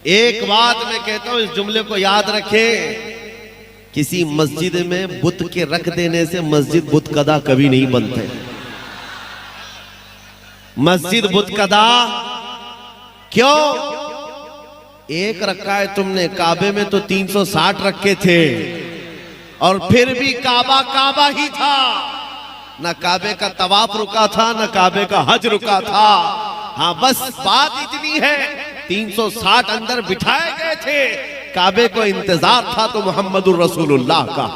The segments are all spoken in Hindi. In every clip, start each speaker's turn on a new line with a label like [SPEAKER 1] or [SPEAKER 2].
[SPEAKER 1] एक बात मैं कहता हूं, इस जुमले को याद रखें, किसी मस्जिद में बुत के रख देने से मस्जिद बुत कदा कभी नहीं बनते। मस्जिद बुत कदा क्यों? एक रखा है तुमने, काबे में तो 360 रखे थे और फिर भी काबा काबा ही था। न काबे का तवाफ रुका था, न काबे का हज रुका था। हाँ, बस बात इतनी है 360 अंदर बिठाए गए थे, काबे को इंतजार था तो मोहम्मदुर रसूलुल्लाह का।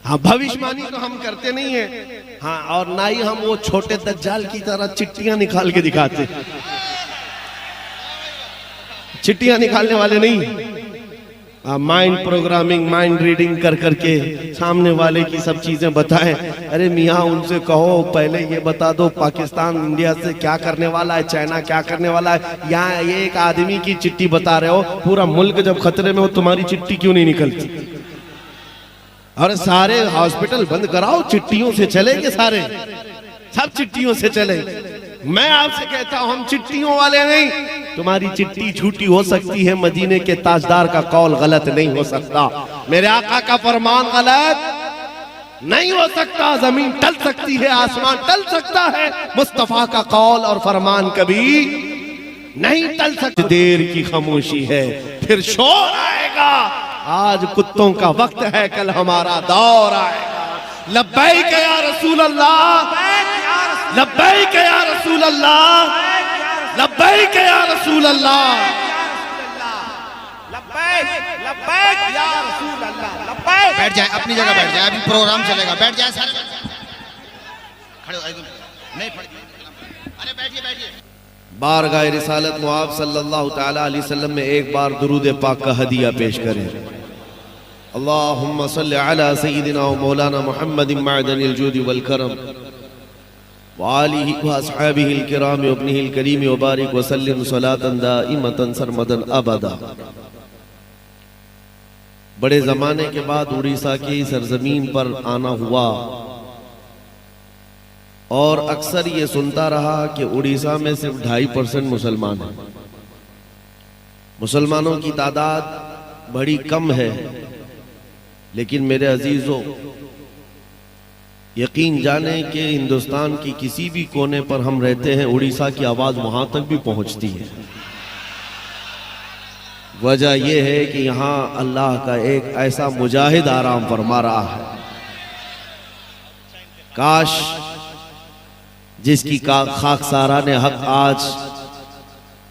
[SPEAKER 1] हाँ, भविष्यवाणी तो हम करते नहीं है। हाँ, और ना ही हम वो छोटे दज्जाल की तरह चिट्ठियां निकाल के दिखाते। चिट्ठियां निकालने वाले नहीं, माइंड प्रोग्रामिंग, माइंड रीडिंग कर करके सामने वाले की सब चीजें बताएं। अरे मियाँ, उनसे कहो पहले ये बता दो पाकिस्तान इंडिया से क्या करने वाला है, चाइना क्या करने वाला है। यहाँ ये एक आदमी की चिट्ठी बता रहे हो, पूरा मुल्क जब खतरे में हो तुम्हारी चिट्ठी क्यों नहीं निकलती? और सारे हॉस्पिटल बंद कराओ, चिट्ठियों से चलेंगे, सारे सब चिट्ठियों से चले। मैं आपसे कहता हूं, हम चिट्ठियों वाले नहीं। तुम्हारी चिट्ठी झूठी हो सकती है, मदीने के ताजदार का कौल गलत नहीं हो सकता, मेरे आका का फरमान गलत नहीं हो सकता। जमीन टल सकती है, आसमान टल सकता है, मुस्तफा का कौल और फरमान कभी नहीं टल सकता। देर की खामोशी है, फिर शोर आएगा। आज कुत्तों का वक्त है, कल हमारा दौर आएगा। लब्बैक या रसूल अल्लाह, लब्बैक या रसूल अल्लाह, लब्बैक या रसूल अल्लाह, लब्बैक लब्बैक या रसूल अल्लाह, लब्बैक।
[SPEAKER 2] बैठ जाए, अपनी जगह बैठ जाए, अभी प्रोग्राम चलेगा। बैठ जाए सारे, खड़े हो नहीं, अरे बैठिए बैठिए।
[SPEAKER 1] बारगाह रिसालत मुआब सल्लल्लाहु तआला अलैहि वसल्लम में एक बार दुरूद पाक का हदिया पेश करें। अल्लाहुम्मा सल्लि अला सय्यिदिना व मौलाना मुहम्मदिन मअदनिल जूदि वल करम व आलिहि व अस्हाबिहिल किराम व इब्निहिल करीम व बारिक व सल्लिम सलातन दाइमतन सरमदन अबदा। बड़े जमाने के बाद उड़ीसा की सरजमीन पर आना हुआ और अक्सर ये सुनता रहा कि उड़ीसा में सिर्फ 2.5% मुसलमान हैं। मुसलमानों की तादाद बड़ी कम है, लेकिन मेरे अजीजों, यकीन जाने कि हिंदुस्तान की किसी भी कोने पर हम रहते हैं, उड़ीसा की आवाज वहां तक भी पहुंचती है। वजह यह है कि यहां अल्लाह का एक ऐसा मुजाहिद आराम फरमा रहा है। काश जिसकी खाकसारा ने हक आज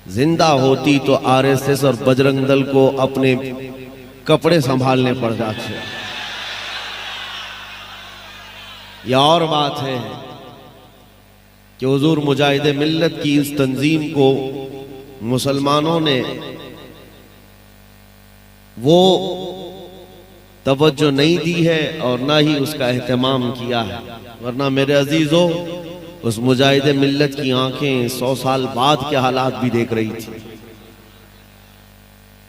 [SPEAKER 1] जिंदा होती तो आरएसएस और बजरंग दल को अपने कपड़े संभालने पड़ जाते। यह और बात है कि हुजूर मुजाहिद मिल्लत की इस तंजीम को मुसलमानों ने वो तवज्जो नहीं दी है और ना ही उसका एहतमाम किया है। वरना मेरे अजीजों, उस मुजाहिद मिल्लत की आंखें 100 साल बाद के हालात भी देख रही थी।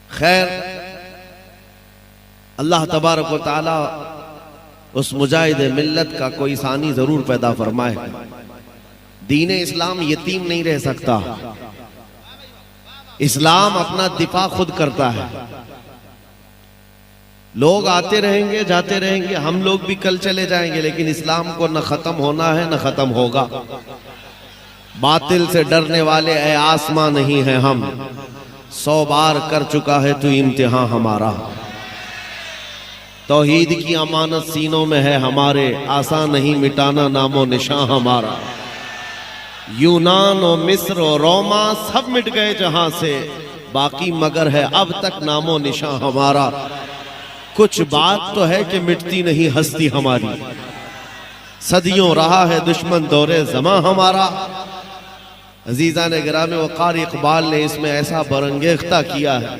[SPEAKER 1] खैर, अल्लाह तबारक व तआला उस मुजाहिद मिल्लत का कोई सानी जरूर पैदा फरमाए। दीन इस्लाम यतीम नहीं रह सकता। इस्लाम अपना दिफा खुद करता है। लोग आते रहेंगे, जाते रहेंगे, हम लोग भी कल चले जाएंगे, लेकिन इस्लाम को न खत्म होना है न खत्म होगा। बातिल से डरने वाले ए आसमां नहीं है हम, 100 बार कर चुका है तू इम्तिहान हमारा। तौहीद की अमानत सीनों में है हमारे, आसान नहीं मिटाना नामो निशान हमारा। यूनान और मिस्र और रोमा सब मिट गए जहां से, बाकी मगर है अब तक नामो निशान हमारा। कुछ बात तो है कि मिटती नहीं हस्ती हमारी, सदियों रहा है दुश्मन दौरे ज़मा हमारा। अजीज़ान गिराम वक़ार इकबाल ने इसमें ऐसा बरंगेख्ता किया है,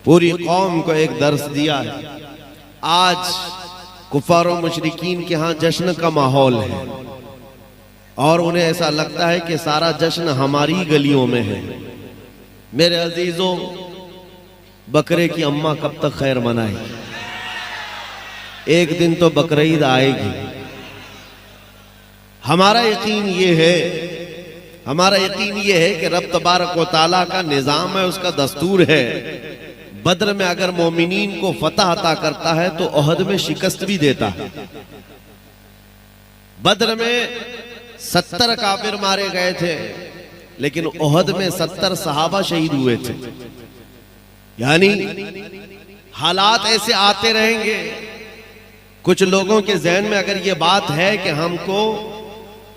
[SPEAKER 1] पूरी कौम को एक दर्स दिया है। आज कुफार और मुशरिकीन के यहाँ जश्न का माहौल है और उन्हें ऐसा लगता है कि सारा जश्न हमारी गलियों में है। मेरे अजीजों, बकरे की अम्मा कब तक खैर मनाएगी? एक दिन तो बकरीद आएगी। हमारा यकीन ये है हमारा यकीन ये है कि रब तबारक व तआला का निजाम है, उसका दस्तूर है। बद्र में अगर मोमिनीन को फतह अता करता है तो ओहद में शिकस्त भी देता है। बद्र में 70 काफिर मारे गए थे, लेकिन ओहद में 70 सहाबा शहीद हुए थे। यानी हालात ऐसे आते रहेंगे। कुछ लोगों के जहन में अगर ये बात है कि हमको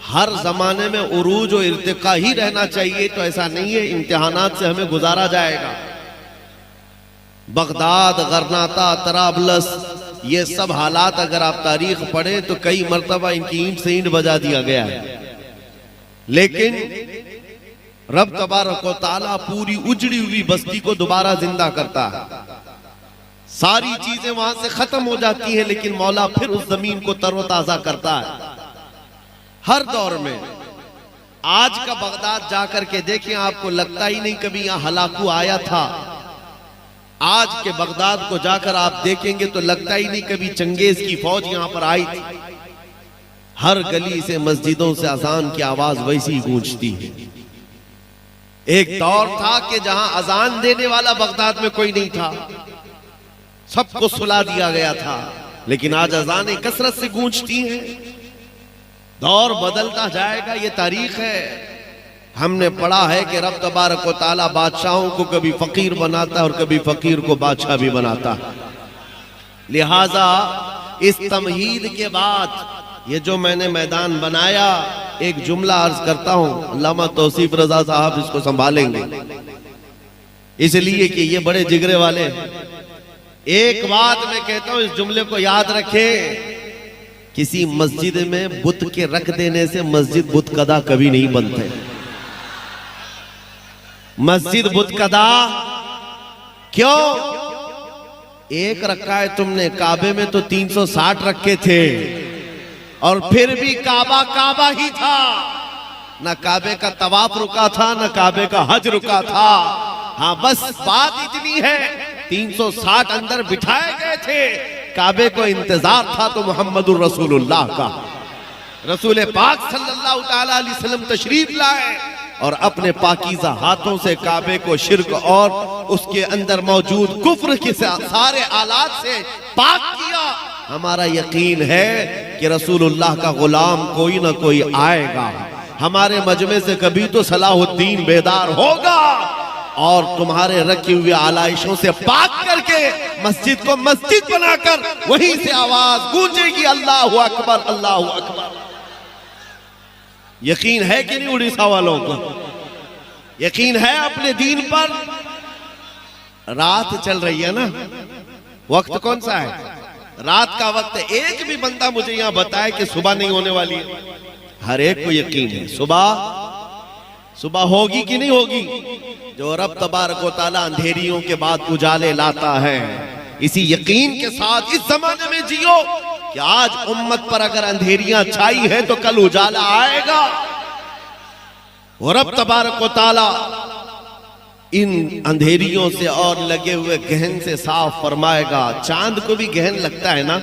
[SPEAKER 1] हर जमाने में उरूज और इर्तिका ही रहना चाहिए, तो ऐसा नहीं है। इम्तिहानात से हमें गुजारा जाएगा। बगदाद, गरनाता, तराबलस, ये सब हालात अगर आप तारीख पढ़े तो कई मर्तबा इनकी ईंट से ईंट बजा दिया गया है। लेकिन रब तबारक व तआला पूरी उजड़ी हुई बस्ती को दोबारा जिंदा करता है। सारी चीजें वहां से खत्म हो जाती हैं, लेकिन मौला फिर उस जमीन को तरोताजा करता है हर दौर में। आज का बगदाद जाकर के देखें, आपको लगता ही नहीं कभी यहां हलाकू आया था। आज के बगदाद को जाकर आप देखेंगे तो लगता ही नहीं कभी चंगेज की फौज यहां पर आई थी। हर गली से, मस्जिदों से अजान की आवाज वैसी गूंजती है। एक दौर था कि जहां अजान देने वाला बगदाद में कोई नहीं था, सबको सुला दिया गया था। लेकिन आज अजानें कसरत से गूंजती हैं। दौर बदलता जाएगा, ये तारीख है। हमने पढ़ा है कि रब तबारक व तआला बादशाहों को कभी फकीर बनाता है और कभी फकीर को बादशाह भी बनाता है। लिहाजा इस तमहीद के बाद ये जो मैंने मैदान बनाया, एक जुमला अर्ज करता हूं, अल्लामा तौसीफ रजा साहब इसको संभालेंगे, इसलिए कि ये बड़े जिगरे वाले। एक बात मैं कहता हूं, इस जुमले को याद रखें। किसी मस्जिद में बुत के रख देने से मस्जिद बुत कदा कभी नहीं बनते। मस्जिद बुत कदा क्यों? एक रखा है तुमने, काबे में तो 360 रखे थे, और फिर भी काबा काबा ही था। न काबे का तवाफ रुका था, न काबे का हज रुका था। हाँ, बस बात इतनी है, 360 अंदर बिठाए गए थे। काबे को इंतजार था तो मोहम्मदुर रसूलुल्लाह का। रसूल पाक सल्लल्लाहु ताला अलैहि वसल्लम तशरीफ लाए और अपने पाकीज़ा हाथों से काबे को शिर्क और उसके अंदर मौजूद कुफ्र के सारे आलात से पाक किया। हमारा यकीन है कि रसूलुल्लाह का गुलाम कोई ना कोई आएगा, हमारे मजमे से कभी तो सलाहुद्दीन बेदार होगा और तुम्हारे रखी हुई आलाइशों से पाक करके मस्जिद को मस्जिद बनाकर वहीं से आवाज गूंजेगी, अल्लाहु अकबर, अल्लाहु अकबर। यकीन है कि नहीं उड़ीसा वालों को? यकीन है अपने दीन पर? रात चल रही है ना, वक्त कौन सा है? रात का वक्त है। एक भी बंदा मुझे यहां बताए कि सुबह नहीं होने वाली है। हर एक को यकीन है सुबह होगी कि नहीं होगी। जो रब तबारक व तआला अंधेरियों के बाद उजाले लाता है, इसी यकीन के साथ इस जमाने में जियो कि आज उम्मत पर अगर अंधेरियां छाई है तो कल उजाला आएगा। और रब तबारक व तआला इन अंधेरियों से और लगे हुए गहन से साफ फरमाएगा। चांद को भी गहन लगता है ना,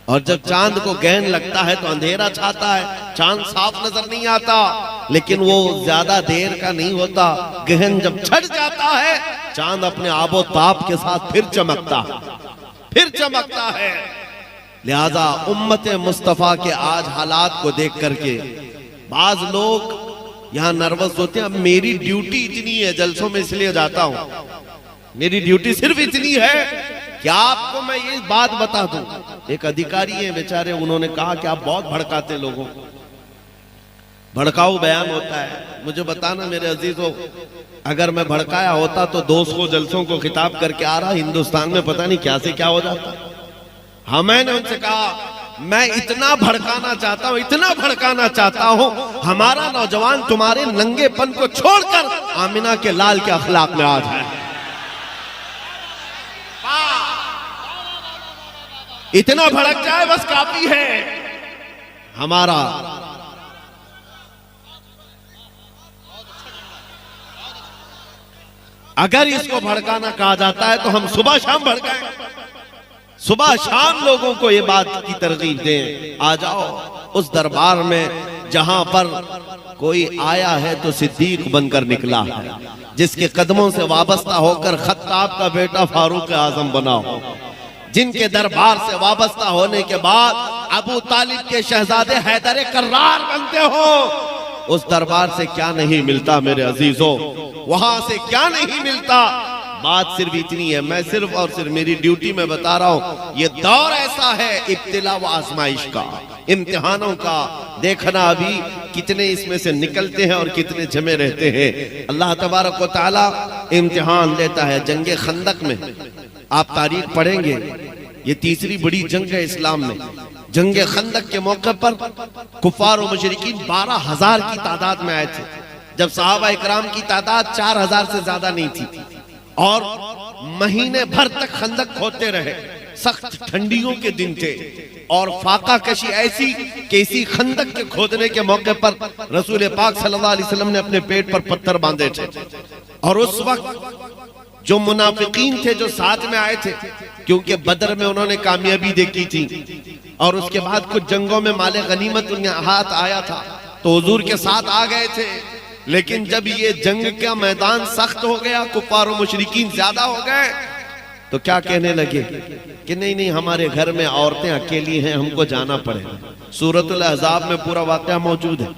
[SPEAKER 1] और जब चांद को गहन लगता है तो अंधेरा छाता है, चांद साफ नजर नहीं आता, लेकिन वो ज्यादा देर का नहीं होता। गहन जब छट जाता है, चांद अपने आबो ताप के साथ फिर चमकता है। लिहाजा उम्मत मुस्तफा के आज हालात को देख करके बाज लोग यहां नर्वस होते हैं। अब मेरी ड्यूटी इतनी है, जलसों में इसलिए जाता हूं, मेरी ड्यूटी सिर्फ इतनी है कि आपको मैं ये बात बता दूं। एक अधिकारी है बेचारे, उन्होंने कहा कि आप बहुत भड़काते लोगों को, भड़काऊ बयान होता है। मुझे बताना मेरे अजीजों, अगर मैं भड़काया होता तो 200 जलसों को खिताब करके आ रहा, हिंदुस्तान में पता नहीं क्या से क्या हो जाता। हाँ, मैंने उनसे कहा मैं इतना भड़काना चाहता हूं, हमारा नौजवान तुम्हारे नंगेपन को छोड़कर आमिना के लाल के अखलाक में आ जाए। इतना भड़क जाए बस काफी है। हमारा अगर इसको भड़काना कहा जाता है तो हम सुबह शाम भड़काएं, सुबह शाम लोगों को ये बात की तरगीब दें। आ जाओ उस दरबार में जहां पर कोई आया है तो सिद्दीक बनकर निकला है, जिसके कदमों से वाबस्ता होकर खत्ताब का बेटा फारूक आजम बना हो, जिनके दरबार से वाबस्ता होने के बाद अबू तालिब के शहजादे हैदर कर्रार बनते हो, उस दरबार से क्या नहीं मिलता मेरे अजीजों, वहां से क्या नहीं मिलता। बात सिर्फ इतनी है, मैं सिर्फ और सिर्फ मेरी ड्यूटी में बता रहा हूं, ये दौर ऐसा है इब्तिला व आजमाइश का, इम्तिहानों का। देखना अभी कितने इसमें से निकलते हैं और कितने जमे रहते हैं। अल्लाह तबारक व तआला इम्तिहान लेता है। जंगे खंदक में आप तारीख पढ़ेंगे, ये तीसरी बड़ी जंग है इस्लाम में। जंगे खंदक के मौके पर कुफार और मुशरिकीन 12,000 की तादाद में आए थे, जब सहाबा इकराम की तादाद 4,000 से ज्यादा नहीं थी, और महीने भर तक खंदक खोदते रहे। सख्त ठंडियों के दिन थे और फाका कशी ऐसी कि इसी खंदक के खोदने के मौके पर रसूल पाक सल्लल्लाहु अलैहि वसल्लम ने अपने पेट पर पत्थर बांधे थे। और उस वक्त जो मुनाफिकीन थे जो साथ में आए थे, क्योंकि बदर में उन्होंने कामयाबी देखी थी और उसके बाद कुछ जंगों में माले गनीमत उनके हाथ आया था, तो हुजूर के साथ आ गए थे। लेकिन जब ये जंग का मैदान सख्त हो गया, कुफार और मुशरिकीन ज्यादा हो गए, तो क्या कहने लगे कि नहीं नहीं, हमारे घर में औरतें अकेली हैं, हमको जाना पड़ेगा। सूरतुल अहज़ाब में पूरा वाक़या मौजूद है।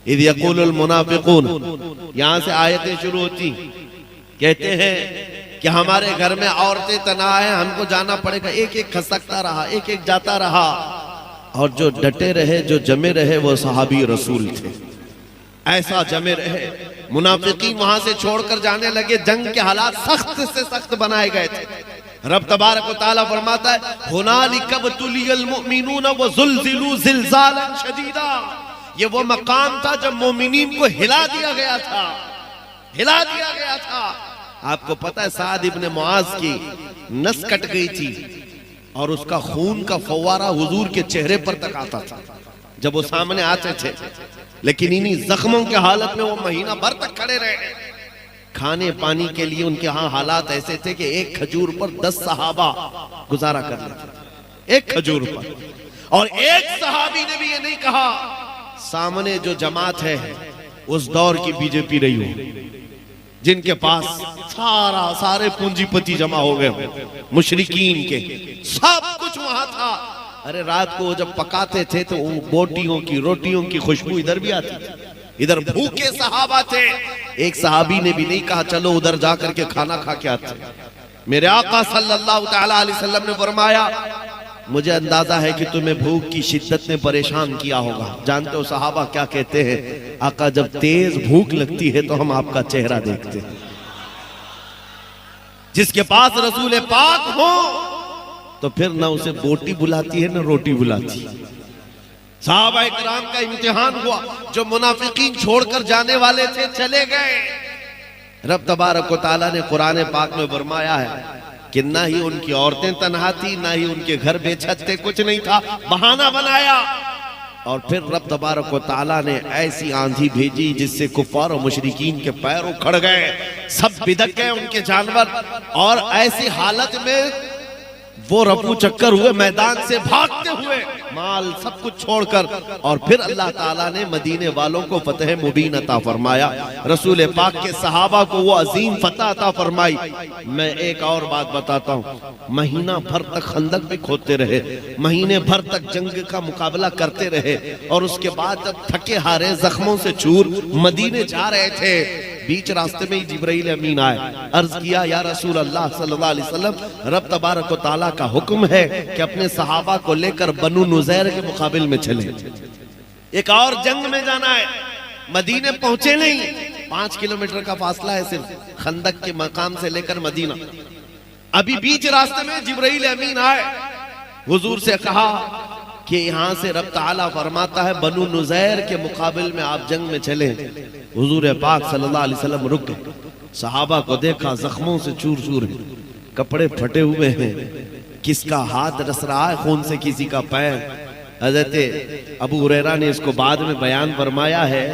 [SPEAKER 1] इज़ यक़ूलुल मुनाफ़िक़ून, यहाँ से आयतें शुरू होती, कहते हैं कि हमारे घर में औरतें तनाह हैं, हमको जाना पड़ेगा। एक एक खसकता रहा, एक एक जाता रहा, और जो डटे रहे, जो जमे रहे, वो सहाबी रसूल थे। ऐसा जमे रहे, मुनाफिकीन वहां से छोड़कर जाने लगे। जंग के हालात सख्त से सख्त बनाए गए थे। रब तबारक व तआला फरमाता है, हुनालिका बतुलियल मुमिनून व ज़ुलज़िलू ज़िलज़ालन शदीदा। ये वो मकाम था जब मोमिनीन को हिला दिया गया था, हिला दिया गया था। आपको पता है साद इब्ने मुआज की नस कट गई थी और उसका खून का फव्वारा हुजूर के चेहरे पर तक आता था जब वो सामने आते थे। लेकिन इन्हीं जख्मों के हालत में वो महीना भर तक खड़े रहे। खाने पानी के लिए उनके यहाँ हालात ऐसे थे कि एक खजूर पर 10 सहाबा गुजारा कर लेते, एक खजूर पर। और एक सहाबी ने भी ये नहीं कहा, सामने जो जमात है उस दौर की बीजेपी रही हो, जिनके पास सारे पूंजीपति जमा हो गए, मुशरिकीन के सब कुछ वहां था। अरे रात को जब पकाते थे तो बोटियों की रोटियों की खुशबू इधर भी आती थी, इधर भूखे सहाबा थे। एक सहाबी ने भी नहीं कहा चलो उधर जाकर के खाना खा के आते। मेरे आका सल्लल्लाहु तआला अलैहि वसल्लम ने फरमाया, मुझे अंदाजा है कि तुम्हें भूख की शिद्दत ने परेशान किया होगा। जानते हो सहाबा क्या कहते हैं? आका जब तेज भूख लगती है तो हम आपका चेहरा देखते हैं। जिसके पास रसूल पाक हो तो फिर ना उसे बोटी बुलाती है ना रोटी बुलाती है। सहाबा इकराम का इम्तिहान हुआ। जो मुनाफिकीन छोड़कर जाने वाले थे चले गए। रब तबारक व तआला ने कुरान पाक में फरमाया है कि ना ही उनकी औरतें तन्हा थी, ना ही उनके घर बेछत थे, कुछ नहीं था, बहाना बनाया। और फिर रब तबारक व तआला ने ऐसी आंधी भेजी जिससे कुफार और मुशरिकीन के पैर उखड़ गए, सब बिदक गए उनके जानवर। और ऐसी हालत में वो रफू चक्कर हुए, मैदान से भागते हुए, माल सब कुछ छोड़कर। और फिर अल्लाह ताला ने मदीने वालों को फतह मुबीन अता फरमाया, रसूल पाक के सहाबा को वो अजीम फतह अता फरमाई। मैं एक और बात बताता हूँ, महीना भर तक खंदक भी खोदते रहे, महीने भर तक जंग का मुकाबला करते रहे। और उसके बाद जब थके हारे जख्मों से चूर मदीने जा रहे थे, बीच रास्ते में ही जिब्राइल अमीन आए। अर्ज किया, या रसूल अल्लाह सल्लल्लाहु अलैहि वसल्लम, रब तबारक व तआला का हुक्म है कि अपने सहाबा को लेकर बनु नुज़ैर के मुकाबिल में चले, एक और जंग में जाना है। मदीने पहुंचे नहीं, 5 किलोमीटर का फासला है सिर्फ खंदक के मकाम से लेकर मदीना। अभी बीच रास्ते में जिब्राइल अमीन आए, हुजूर से कहा कि यहाँ से रब ताला फरमाता है बनु नुज़ैर के मुकाबिल में आप जंग में चले। हुजूर पाक सल्लल्लाहु अलैहि वसल्लम रुक गए, सहाबा को देखा जख्मों से चूर चूर है, कपड़े फटे हुए हैं, किसका हाथ रस रहा है खून से, किसी का पैर। हज़रत अबू हुरैरा ने इसको बाद में बयान फरमाया है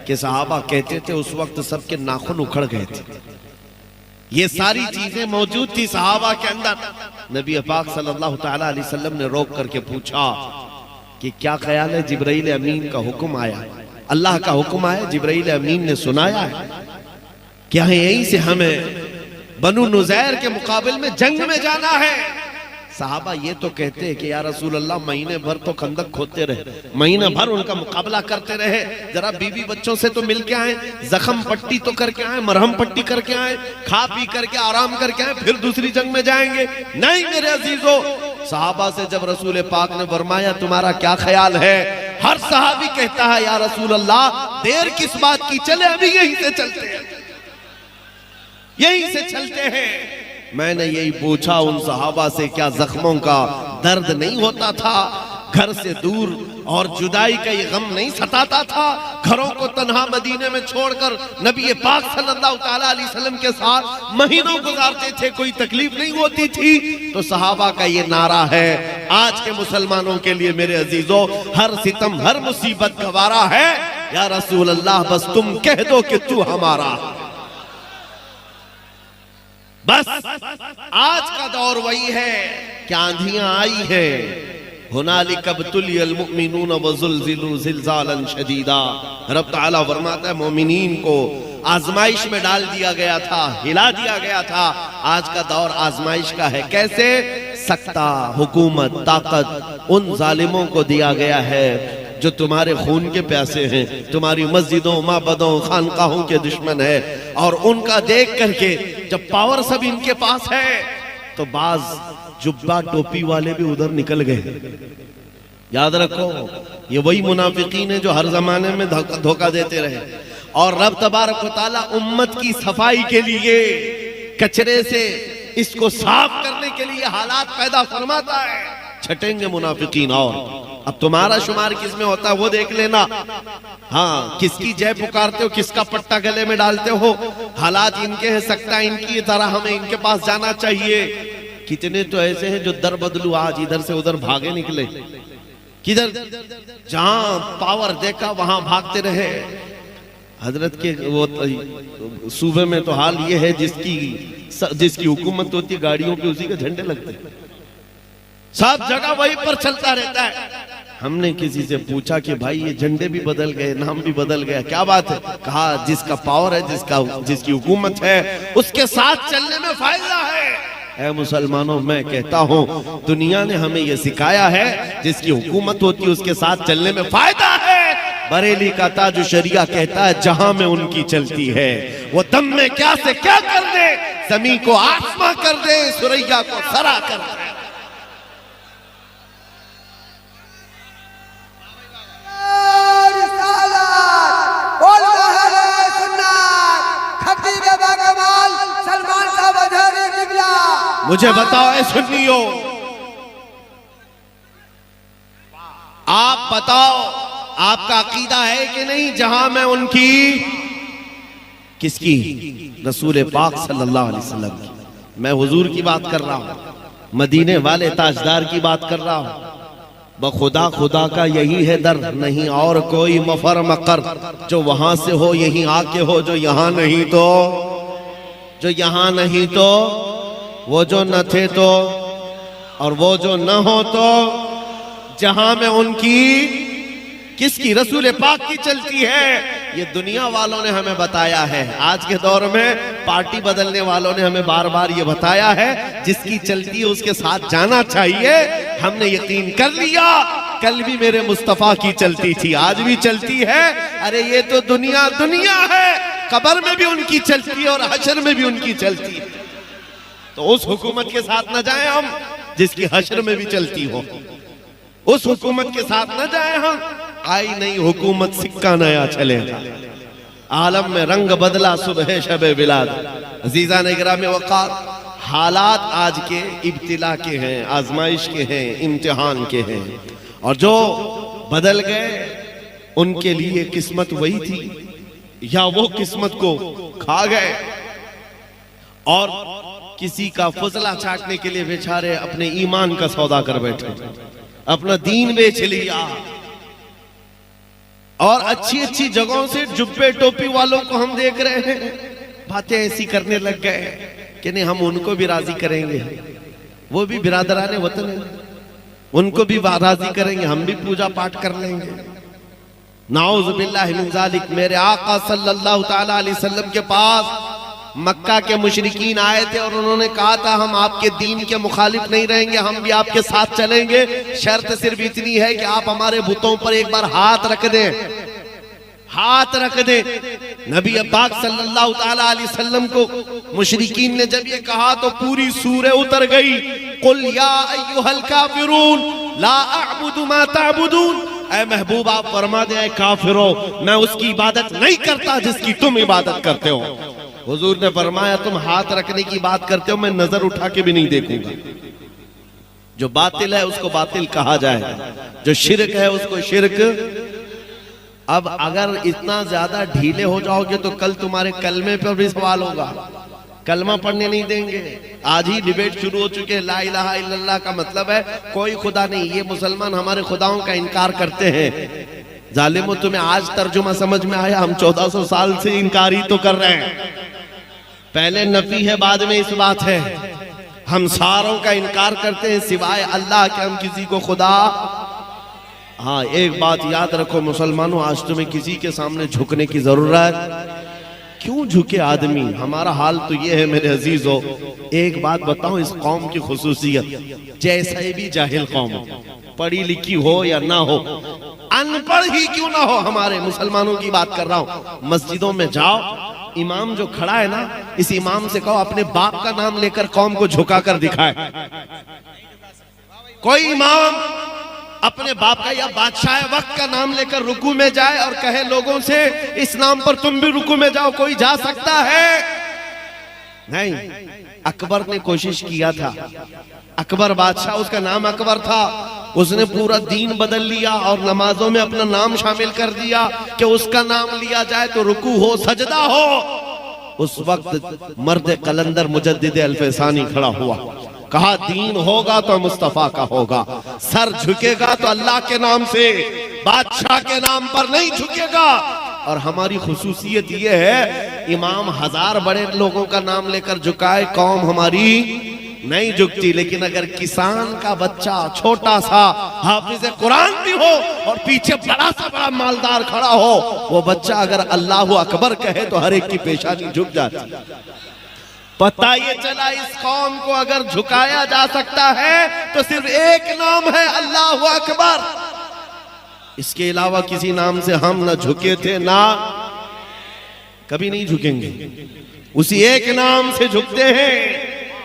[SPEAKER 1] कि सहाबा कहते थे उस वक्त सबके नाखून उखड़ गए थे। ये सारी चीजें मौजूद थी सहाबा के अंदर। नबी पाक सल्लल्लाहु तआला अलैहि वसल्लम ने रोक करके पूछा कि क्या ख्याल है, जिब्राइल अमीन का हुक्म आया, अल्लाह का हुक्म आया, जिब्राइल अमीन ने सुनाया है, क्या है यहीं से हमें बनु नुज़ैर के मुकाबले में जंग में जाना है। साहबा ये तो कहते हैं कि या रसूल अल्लाह महीने भर तो खंदक खोदते रहे, महीने भर उनका मुकाबला करते रहे, जरा बीवी बच्चों से तो मिल के आए, जख्म पट्टी तो करके आए, मरहम पट्टी करके आए, खा पी करके आराम करके आए, फिर दूसरी जंग में जाएंगे। नहीं मेरे अजीजों, साहबा से जब रसूल पाक ने फरमाया तुम्हारा क्या ख्याल है, हर सहाबी कहता है या रसूल अल्लाह देर किस बात की, चले अभी यहीं से चलते हैं, यहीं से चलते हैं। मैंने यही पूछा उन सहाबा से, क्या जख्मों का दर्द नहीं होता था, घर से दूर और जुदाई का ये गम नहीं सताता था, घरों को तन्हा मदीने में छोड़कर नबी पाक सल्लल्लाहु तआला अलैहि वसल्लम के साथ महीनों गुजारते थे, कोई तकलीफ नहीं होती थी। तो सहाबा का ये नारा है आज के मुसलमानों के लिए मेरे अजीजों, हर सितम हर मुसीबत गवारा है, या रसूल अल्लाह बस तुम कह दो कि तू हमारा। बस आज का दौर वही है कि आंधियां आई है, हुनालिका बतुलियल मुमिनून वज़ुलज़िलू ज़िलज़ालन शदीदा। रब तआला फरमाता है मोमिनीन को आजमाइश में डाल दिया गया था, हिला दिया गया था। आज का दौर आजमाइश का है। कैसे? सत्ता, हुकूमत, ताकत उन जालिमों को दिया गया है जो तुम्हारे खून के प्यासे हैं, तुम्हारी मस्जिदों, माबदों, खानकाहों के दुश्मन है। और उनका देख करके जब पावर सब इनके पास है तो बाज जुब्बा टोपी वाले भी उधर निकल गए। याद रखो ये वही मुनाफिकीन है जो हर जमाने में धोखा देते रहे। और रब तबारक व तआला उम्मत की सफाई के लिए, कचरे से इसको साफ करने के लिए हालात पैदा फरमाता है। छटेंगे मुनाफिकीन। और अब तुम्हारा शुमार किसमें होता है वो देख लेना। हाँ, किसकी जय पुकारते हो, किसका पट्टा गले में डालते हो, हालात इनके हैं, सकता है इनकी तरह हमें इनके पास जाना चाहिए। कितने तो ऐसे हैं जो दर बदलू आज इधर से उधर भागे निकले, किधर जहां पावर देखा वहां भागते रहे। हजरत के वो सूबे में तो हाल ये है जिसकी हुकूमत होती है गाड़ियों के उसी के झंडे लगते हैं, सब जगह वही पर चलता रहता है। हमने किसी से पूछा कि भाई ये झंडे भी बदल गए, नाम भी बदल गया, क्या बात है? कहा जिसका पावर है, जिसकी हुकूमत है उसके साथ चलने में फायदा है। ऐ मुसलमानों, मैं कहता हूँ दुनिया ने हमें यह सिखाया है जिसकी हुकूमत होती है उसके साथ चलने में फायदा है। बरेली का ताजु शरिया कहता है जहां में उनकी चलती है वो दम में क्या से क्या कर दे, जमीन को आसमां कर दे, सुरैया को सरा कर दे। मुझे बताओ ऐ सुन्नियो, आप बताओ आपका अकीदा है कि नहीं जहां मैं उनकी, किसकी? रसूल पाक सल्लल्लाहु अलैहि वसल्लम की। मैं हुजूर की बात कर रहा हूं, मदीने वाले ताजदार की बात कर रहा हूं। बखुदा खुदा का यही है दर, नहीं और कोई मफर मकर। जो वहां से हो यहीं आके हो, जो यहां नहीं तो, जो यहां नहीं तो, वो जो न थे तो, और वो जो न हो तो, जहां में उनकी, किसकी? रसूल पाक की चलती है। ये दुनिया वालों ने हमें बताया है। आज के दौर में पार्टी बदलने वालों ने हमें बार बार ये बताया है जिसकी चलती है उसके साथ जाना चाहिए। हमने यकीन कर लिया, कल भी मेरे मुस्तफा की चलती थी, आज भी चलती है। अरे ये तो दुनिया दुनिया है, कब्र में भी उनकी चलती है और हशर में भी उनकी चलती है। तो उस हुकूमत के साथ न जाएं हम जिसकी हशर में भी चलती हो, उस हुकूमत के साथ न जाएं हम। आई नहीं हुकूमत सिक्का नया चलेगा, आलम में रंग बदला सुबह शबे बिलाद। अजीजा ने गिरामी वक़ार, हालात आज के इब्तिला के हैं, आजमाइश के हैं, इम्तिहान के हैं। और जो बदल गए उनके लिए किस्मत वही थी या वो किस्मत को खा गए। और किसी का फजला चाटने के लिए बेचारे अपने ईमान का सौदा कर बैठे, अपना दीन बेच लिया। और अच्छी अच्छी जगहों से जुब्बे टोपी वालों को हम देख रहे हैं, बातें ऐसी करने लग गए कि नहीं हम उनको भी राजी करेंगे, वो भी बिरादराने वतन है, उनको भी राजी करेंगे, हम भी पूजा पाठ कर लेंगे। नाउज़ बिल्लाहि मिन ज़ालिक। मेरे आका सल्लल्लाहु ताला अलैहि वसल्लम के पास मक्का के मुशरिकीन आए थे और उन्होंने कहा था हम आपके दीन के मुखालिफ नहीं रहेंगे, हम भी आपके साथ चलेंगे, शर्त सिर्फ इतनी है कि आप हमारे बुतों पर एक बार हाथ रख दें, हाथ रख दे। नबी पाक सल्लल्लाहु ताला अलैहि वसल्लम को मुशरिकीन ने जब ये कहा तो पूरी सूरह उतर गई। कुल या अय्युहल काफिरून ला अअबुदु मा तअबुदून। ऐ महबूब आप फरमा दे, ऐ काफिरो मैं उसकी इबादत नहीं करता जिसकी तुम इबादत करते हो। हुजूर ने फरमाया तुम हाथ रखने की बात करते हो, मैं नजर उठा के भी नहीं देखूंगा। जो बातिल है उसको बातिल कहा जाए, जो शिरक है उसको शिरक। अब अगर इतना ज्यादा ढीले हो जाओगे तो कल तुम्हारे कलमे पर भी सवाल होगा, कलमा पढ़ने नहीं देंगे। आज ही डिबेट शुरू हो चुके हैं, ला इलाहा इल्लल्लाह का मतलब है कोई खुदा नहीं। ये मुसलमान हमारे खुदाओं का इनकार करते हैं। जालिमो तुम्हें आज तर्जुमा समझ में आया? हम 1400 साल से इनकार ही तो कर रहे हैं। पहले नफी है, बाद में इस बात है। हम सारों का इनकार करते हैं सिवाय अल्लाह के, हम किसी को खुदा। हाँ, एक बात याद रखो मुसलमानों, आज तुम्हें किसी के सामने झुकने की जरूरत क्यों झुके आदमी? हमारा हाल तो ये है मेरे अजीजों। एक बात बताओ, इस कौम की खुसूसियत, जैसे भी जाहिल कौम, पढ़ी लिखी हो या ना हो, अनपढ़ ही क्यों ना हो, हमारे मुसलमानों की बात कर रहा हूं, मस्जिदों में जाओ, इमाम जो खड़ा है ना, इस इमाम से कहो अपने बाप का नाम लेकर कौम को झुका कर दिखाए। कोई इमाम अपने बाप का या बादशाह वक्त का नाम लेकर रुकू में जाए और कहे लोगों से इस नाम पर तुम भी रुकू में जाओ, कोई जा सकता है? नहीं। अकबर ने कोशिश किया था, अकबर बादशाह, उसका नाम अकबर था, उसने पूरा दीन बदल लिया और नमाजों में अपना नाम शामिल कर दिया कि उसका नाम लिया जाए तो रुकू हो, सजदा हो। उस वक्त मर्द कलंदर मुजद्दिद अल्फसानी खड़ा हुआ, कहा दीन होगा तो मुस्तफा का होगा, सर झुकेगा तो अल्लाह के नाम से, बादशाह के नाम पर नहीं झुकेगा। और हमारी खुसूसियत ये है, इमाम 1000 बड़े लोगों का नाम लेकर झुकाए, कौम हमारी नहीं झुकती। लेकिन अगर किसान का बच्चा छोटा सा हाफिज कुरान भी हो और पीछे बड़ा सा बड़ा मालदार खड़ा हो, वो बच्चा अगर अल्लाह अकबर कहे तो हर एक की पेशानी झुक जाती। पता ये चला इस कौम को अगर झुकाया जा सकता है तो सिर्फ एक नाम है, अल्लाह अकबर। इसके अलावा किसी नाम से हम ना झुके थे, ना कभी नहीं झुकेंगे, उसी एक नाम से झुकते हैं।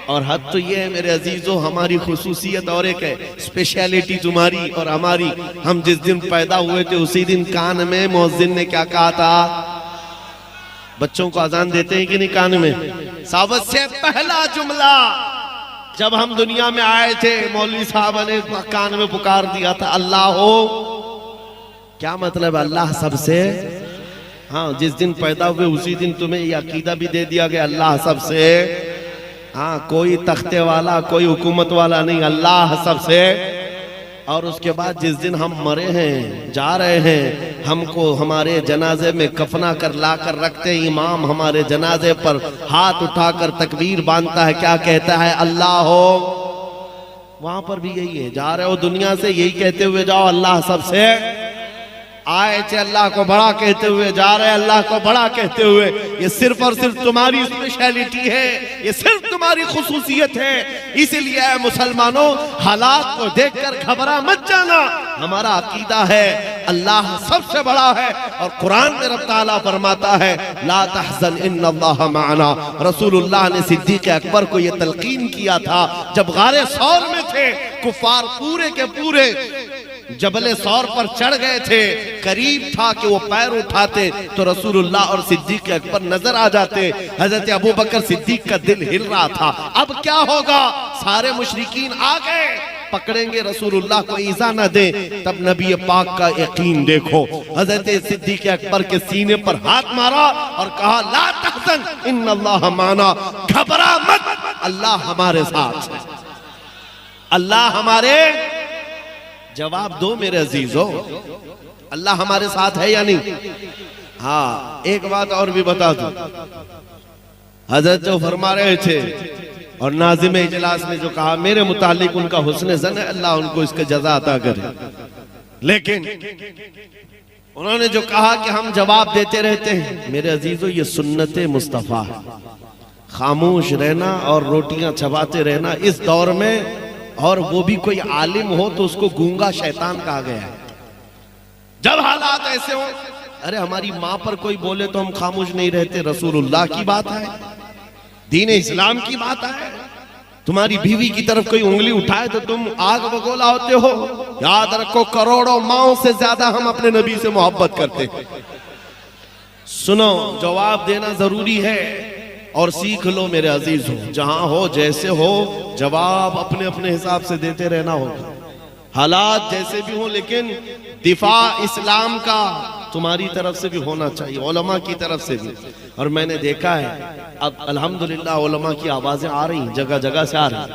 [SPEAKER 1] और हद तो ये है मेरे अजीजों, हमारी खुसूसियत और एक है, स्पेशलिटी तुम्हारी और हमारी। हम जिस दिन पैदा हुए थे उसी दिन कान में मुअज्जिन ने क्या कहा था? बच्चों को अजान देते हैं कि नहीं कान में? सबसे पहला जुमला जब हम दुनिया में आए थे, मौलवी साहब ने कान में पुकार दिया था, अल्लाह हो। क्या मतलब? अल्लाह सबसे। हाँ, जिस दिन पैदा हुए उसी दिन तुम्हें यह अकीदा भी दे दिया गया, अल्लाह सबसे। हाँ, कोई तख्ते वाला, कोई हुकूमत वाला नहीं, अल्लाह सबसे। और उसके बाद जिस दिन हम मरे हैं, जा रहे हैं, हमको हमारे जनाजे में कफना कर ला कर रखते हैं, इमाम हमारे जनाजे पर हाथ उठाकर तकबीर बांधता है, क्या कहता है? अल्लाह हो। वहां पर भी यही है, जा रहे हो दुनिया से यही कहते हुए जाओ, अल्लाह सबसे। आए थे अल्लाह को बड़ा कहते हुए, जा रहे अल्लाह को बड़ा कहते हुए। ये सिर्फ और सिर्फ तुम्हारी स्पेशलिटी है, ये सिर्फ तुम्हारी खुसूसियत है। इसीलिए मुसलमानों, हालात को देखकर घबरा मत जाना। हमारा अकीदा है अल्लाह सबसे बड़ा है। और कुरान में रब ताला फरमाता है, ला तहज़न इन्नल्लाह माना। रसूलुल्लाह ने सिद्दीक़ अकबर को यह तलकीन किया था जब गारे सौर में थे, कुफार पूरे के पूरे जबले सौर पर चढ़ गए थे, करीब था कि वो पैर उठाते तो रसूलुल्लाह और सिद्दीक़ अकबर नजर आ जाते। हजरत अबू बकर सिद्दीक का दिल हिल रहा था, अब क्या होगा? सारे मुशरिकीन आ गए, पकड़ेंगे रसूलुल्लाह को, ईज़ा न दे। तब नबी पाक का यकीन देखो, हजरत सिद्दीक़ अकबर के सीने पर हाथ मारा और कहा, ला तहज़न इन्नल्लाह माना, घबरा मत, अल्लाह हमारे साथ है, अल्लाह हमारे। जवाब दो मेरे अजीजों, अल्लाह हमारे साथ है या नहीं? हाँ, एक बात और भी बता दूं, हजरत जो फरमा रहे थे और नाज़िम इजलास ने जो कहा मेरे मुतालिक उनका हुस्न ज़न है, अल्लाह उनको इसका जज़ा अता करे। लेकिन उन्होंने जो कहा कि हम जवाब देते रहते हैं, मेरे अजीजों ये सुन्नत मुस्तफ़ा है, खामोश रहना और रोटियां चबाते रहना इस दौर में, और वो भी कोई आलिम हो तो उसको गूंगा शैतान कहा गया है। जब हालात ऐसे हो, अरे हमारी माँ पर कोई बोले तो हम खामोश नहीं रहते, रसूलुल्लाह की बात है, दीन इस्लाम की बात है। तुम्हारी बीवी की तरफ कोई उंगली उठाए तो तुम आग बगोला होते हो। याद रखो, करोड़ों माओं से ज्यादा हम अपने नबी से मोहब्बत करते हैं। सुनो, जवाब देना जरूरी है और सीख लो मेरे अजीज हो, जहां हो जैसे हो जवाब अपने अपने हिसाब से देते रहना होगा, हालात जैसे भी हो, लेकिन दिफा इस्लाम का तुम्हारी तरफ से भी होना चाहिए, उलमा की तरफ से भी। और मैंने देखा है अब अल्हम्दुलिल्लाह उलमा की आवाजें आ रही, जगह जगह से आ रही,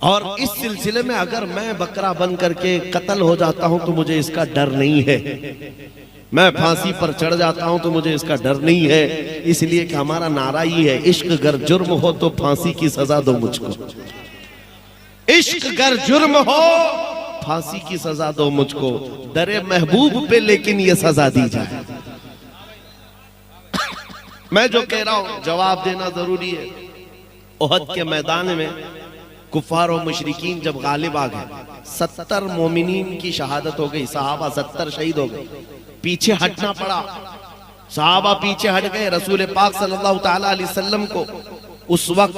[SPEAKER 1] और इस सिलसिले में अगर मैं बकरा बन करके कत्ल हो जाता हूं तो मुझे इसका डर नहीं है, मैं फांसी पर चढ़ जाता हूं तो मुझे इसका डर नहीं है, इसलिए कि हमारा नारा ही है, इश्क गर जुर्म हो तो फांसी की सजा दो मुझको, इश्क गर जुर्म हो फांसी की सजा दो मुझको, दरे महबूब पे लेकिन ये सजा दी जाए। मैं जो कह रहा हूं जवाब देना जरूरी है। ओहद के मैदान में कुफार और मुशरिकीन जब गालिब आ गए, 70 मोमिनीन की शहादत हो गई, सहाबा 70 शहीद हो गए, पीछे हटना पड़ा, सहाबा पीछे हट गए। रसूल पाक सल्लल्लाहु ताला अलैहि वसल्लम को उस वक्त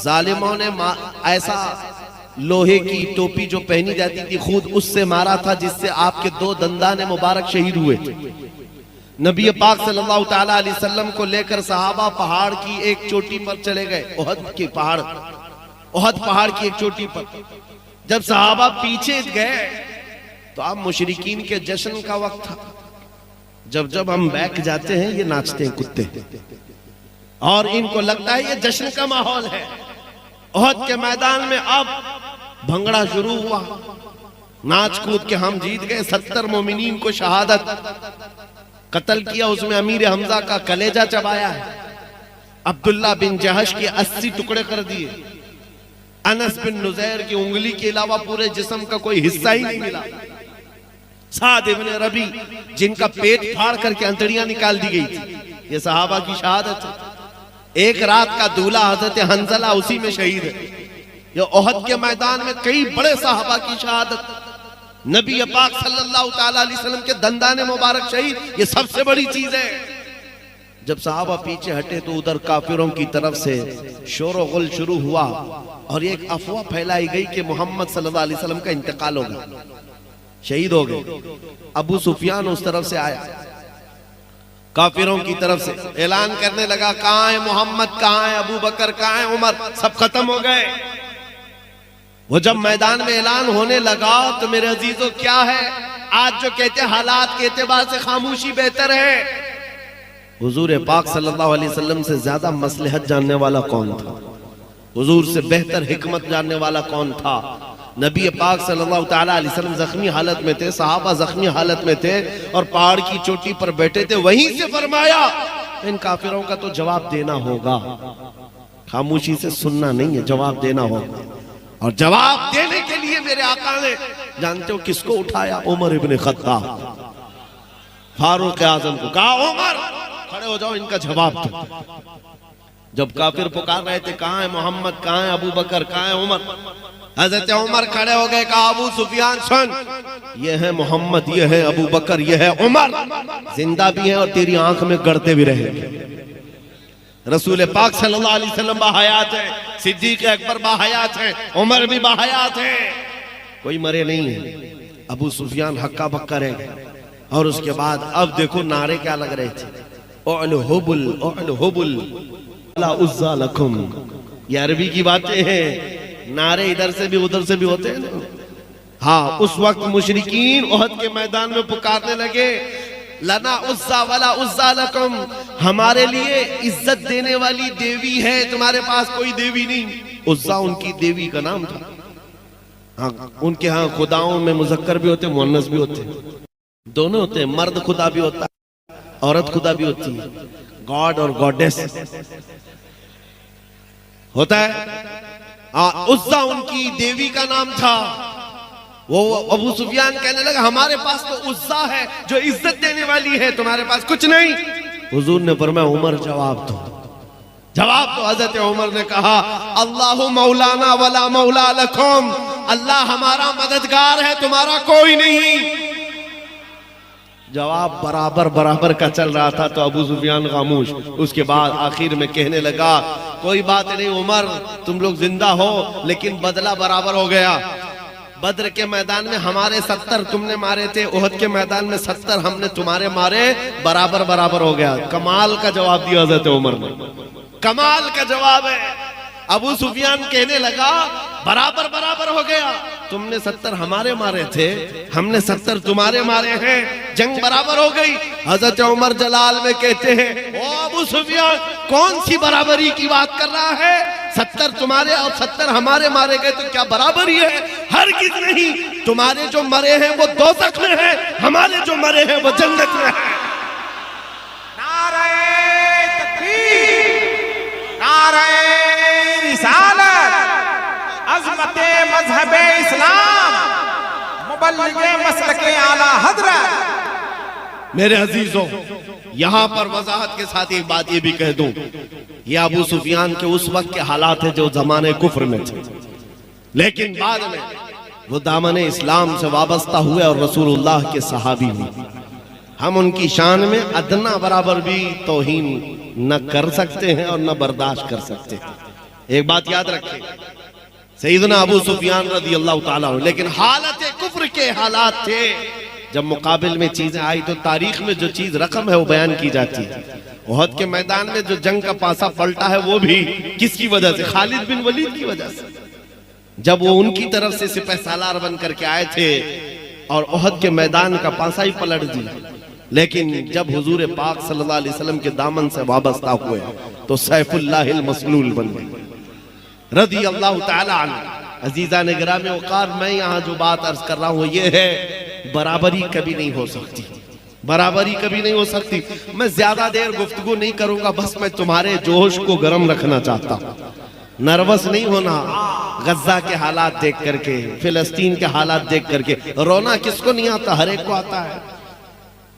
[SPEAKER 1] जालिमों ने ऐसा लोहे की टोपी जो पहनी जाती थी खुद उससे मारा था, जिससे आपके 2 दंदाने मुबारक शहीद हुए। नबी पाक सल्लल्लाहु ताला अलैहि वसल्लम को लेकर सहाबा पहाड़ की एक चोटी पर चले गए, ओहद की पहाड़ की एक चोटी पर। जब सहाबा पीछे गए तो अब मुशरिकीन के जश्न का वक्त था। जब जब हम बैठ जाते हैं ये नाचते हैं कुत्ते, और इनको लगता है ये जश्न का माहौल है। ओहद के मैदान में अब भंगड़ा शुरू हुआ, नाच कूद के हम जीत गए, 70 मोमिनीन को शहादत, कत्ल किया, उसमें अमीर हमजा का कलेजा चबाया है, अब्दुल्ला बिन जहश के 80 टुकड़े कर दिए, अनस बिन नुजैर की उंगली के अलावा पूरे जिस्म का कोई हिस्सा ही नहीं मिला, साद इब्न रबी जिनका पेट फाड़ करके अंतड़ियां निकाल दी गई थी, ये सहाबा की शहादत है। एक रात का दूल्हा हजरत हंजला उसी में शहीद है। ये ओहद के मैदान में कई बड़े सहाबा की शहादत, नबी पाक सल्लल्लाहु ताला अलैहि वसल्लम के दंदाने मुबारक शहीद, ये सबसे बड़ी चीज है। जब सहाबा पीछे हटे तो उधर काफिरों की तरफ से शोर गुल शुरू हुआ और एक अफवाह फैलाई गई कि मोहम्मद सल्लल्लाहु अलैहि वसल्लम का इंतकाल हो गया, शहीद हो गए। अबू सुफियान उस तरफ से आया, काफिरों की तरफ से ऐलान करने लगा, कहां है मोहम्मद, कहां है अबू बकर, कहां है उमर, सब खत्म हो गए। वो जब मैदान में ऐलान होने लगा तो मेरे अजीजों क्या है, आज जो कहते हैं हालात के एतबार से खामोशी बेहतर है। हुजूर पाक सल्लल्लाहु अलैहि वसल्लम से ज्यादा मसलहत जानने वाला कौन था, हुजूर से बेहतर हिकमत जानने वाला कौन था। नबी पाक सल्लल्लाहु ताला अलैहि वसल्लम जख्मी हालत में थे, सहाबा जख्मी हालत में थे और पहाड़ की चोटी पर बैठे थे। वहीं से फरमाया इन काफिरों का तो जवाब देना होगा, खामोशी से सुनना नहीं है, जवाब देना होगा। और जवाब देने के लिए मेरे आका ने जानते हो किसको उठाया, उमर इब्ने खत्ताब, फारूक आजम को कहा, उमर खड़े हो जाओ, इनका जवाब दो। जब काफिर पुकार रहे थे, कहां है मोहम्मद, कहां है अबू बकर, कहां है उमर, हजरत उमर खड़े हो गए, कहा अबू सुफियान सुन, ये है मोहम्मद, ये है अबू बकर, ये है उमर, जिंदा भी है और तेरी आंख में गड़ते भी रहेंगे। रसूल पाक सल्लल्लाहु अलैहि वसल्लम बाहयात है, सिद्दीक अकबर बाहयात है, उमर भी बाहयात है, कोई मरे नहीं है। अबू सुफियान हक्का बक्का रह गए। और उसके बाद अब देखो नारे क्या लग रहे थे, ओल हुबुल ओल हुबुल ला उज़्ज़ा लकुम, ये अरबी की बातें हैं, नारे इधर से भी उधर से भी होते हैं ना। हाँ, उस वक्त मुशरिकीन ओहद के मैदान में पुकारने लगे, लना उज़्ज़ा वला उज़्ज़ा लकुम, हमारे लिए इज्जत देने वाली देवी है, तुम्हारे पास कोई देवी नहीं। उज़्ज़ा उनकी देवी का नाम था। हाँ, उनके यहाँ खुदाओं में मुज़क्कर भी होते, मुअन्नस भी होते, दोनों होते हैं। मर्द खुदा भी होता है, औरत खुदा भी होती है, गॉड और गॉडेस। होता है। उज्जा उनकी देवी का नाम था। वो अबू सुफियान कहने लगा हमारे पास तो उज्जा है जो इज्जत देने वाली है, तुम्हारे पास कुछ नहीं। हुजूर ने फरमाया उमर जवाब दो। जवाब तो हजरत उमर ने कहा अल्लाहु मौलाना वला मौला लकुम, अल्लाह हमारा मददगार है, तुम्हारा कोई नहीं। जवाब बराबर बराबर का चल रहा था तो अबू सुफियान खामोश। उसके बाद आखिर में कहने लगा कोई बात नहीं उमर, तुम लोग जिंदा हो लेकिन बदला बराबर हो गया। बद्र के मैदान में हमारे 70 तुमने मारे थे, उहद के मैदान में 70 हमने तुम्हारे मारे, बराबर बराबर हो गया। कमाल का जवाब दिया हज़रत उमर ने, कमाल का जवाब है। अबू सुफियान कहने लगा बराबर बराबर हो गया, तुमने 70 हमारे मारे थे, हमने 70 तुम्हारे मारे हैं, जंग बराबर हो गई। हजरत उमर जलाल में कहते हैं ओ अबू सुफियान कौन सी बराबरी की बात कर रहा है, 70 तुम्हारे और 70 हमारे मारे गए तो क्या बराबरी है? हरगिज़ नहीं, तुम्हारे जो मरे हैं वो दोज़ख में हैं, हमारे जो मरे हैं वो जन्नत में हैं।
[SPEAKER 3] नारे तकबीर, नारे रिसालत, अज़मते मज़हबे इस्लाम, मुबल्लिगे मसलके आला हज़रत।
[SPEAKER 1] मेरे अजीजों, यहां पर वजाहत के साथ एक बात ये भी कह दूं, ये अबू सुफियान के उस वक्त के हालात है जो जमाने कुफ्र में थे, लेकिन बाद में वो दामने इस्लाम से वाबस्ता हुए और रसूलुल्लाह के सहाबी हुए। हम उनकी शान में अदना बराबर भी तौहीन न कर सकते हैं और न बर्दाश्त कर सकते हैं। एक बात याद रखें, सैयदना अबू सुफियान रज़ी अल्लाह ताला अन्हु, लेकिन हालत कुफ्र के हालात थे। जब मुकाबिल में चीजें आई तो तारीख में जो चीज रकम है वो बयान की जाती है। उहद के मैदान में जो जंग का पासा पलटा है वो भी किसकी वजह से? खालिद बिन वलीद की वजह से। जब वो उनकी तरफ से सिपह सालार बन करके आए थे और उहद के मैदान का पासा ही पलट दिया, लेकिन जब हुजूर पाक सल्लल्लाहु अलैहि वसल्लम के दामन से वाबस्ता हुए तो सैफुल्लाहिल मसलूल बन गए रज़ी अल्लाह ताला अन्हु। अजीजा ने गिरामी वक़ार, मैं यहाँ जो बात अर्ज कर रहा हूँ ये है बराबरी कभी नहीं हो सकती, बराबरी कभी नहीं हो सकती। मैं ज्यादा देर गुफ्तगू नहीं करूंगा, बस मैं तुम्हारे जोश को गर्म रखना चाहता हूँ। नर्वस नहीं होना। गज्जा के हालात देख करके, फिलिस्तीन के हालात देख करके रोना किसको नहीं आता? हर एक को आता है,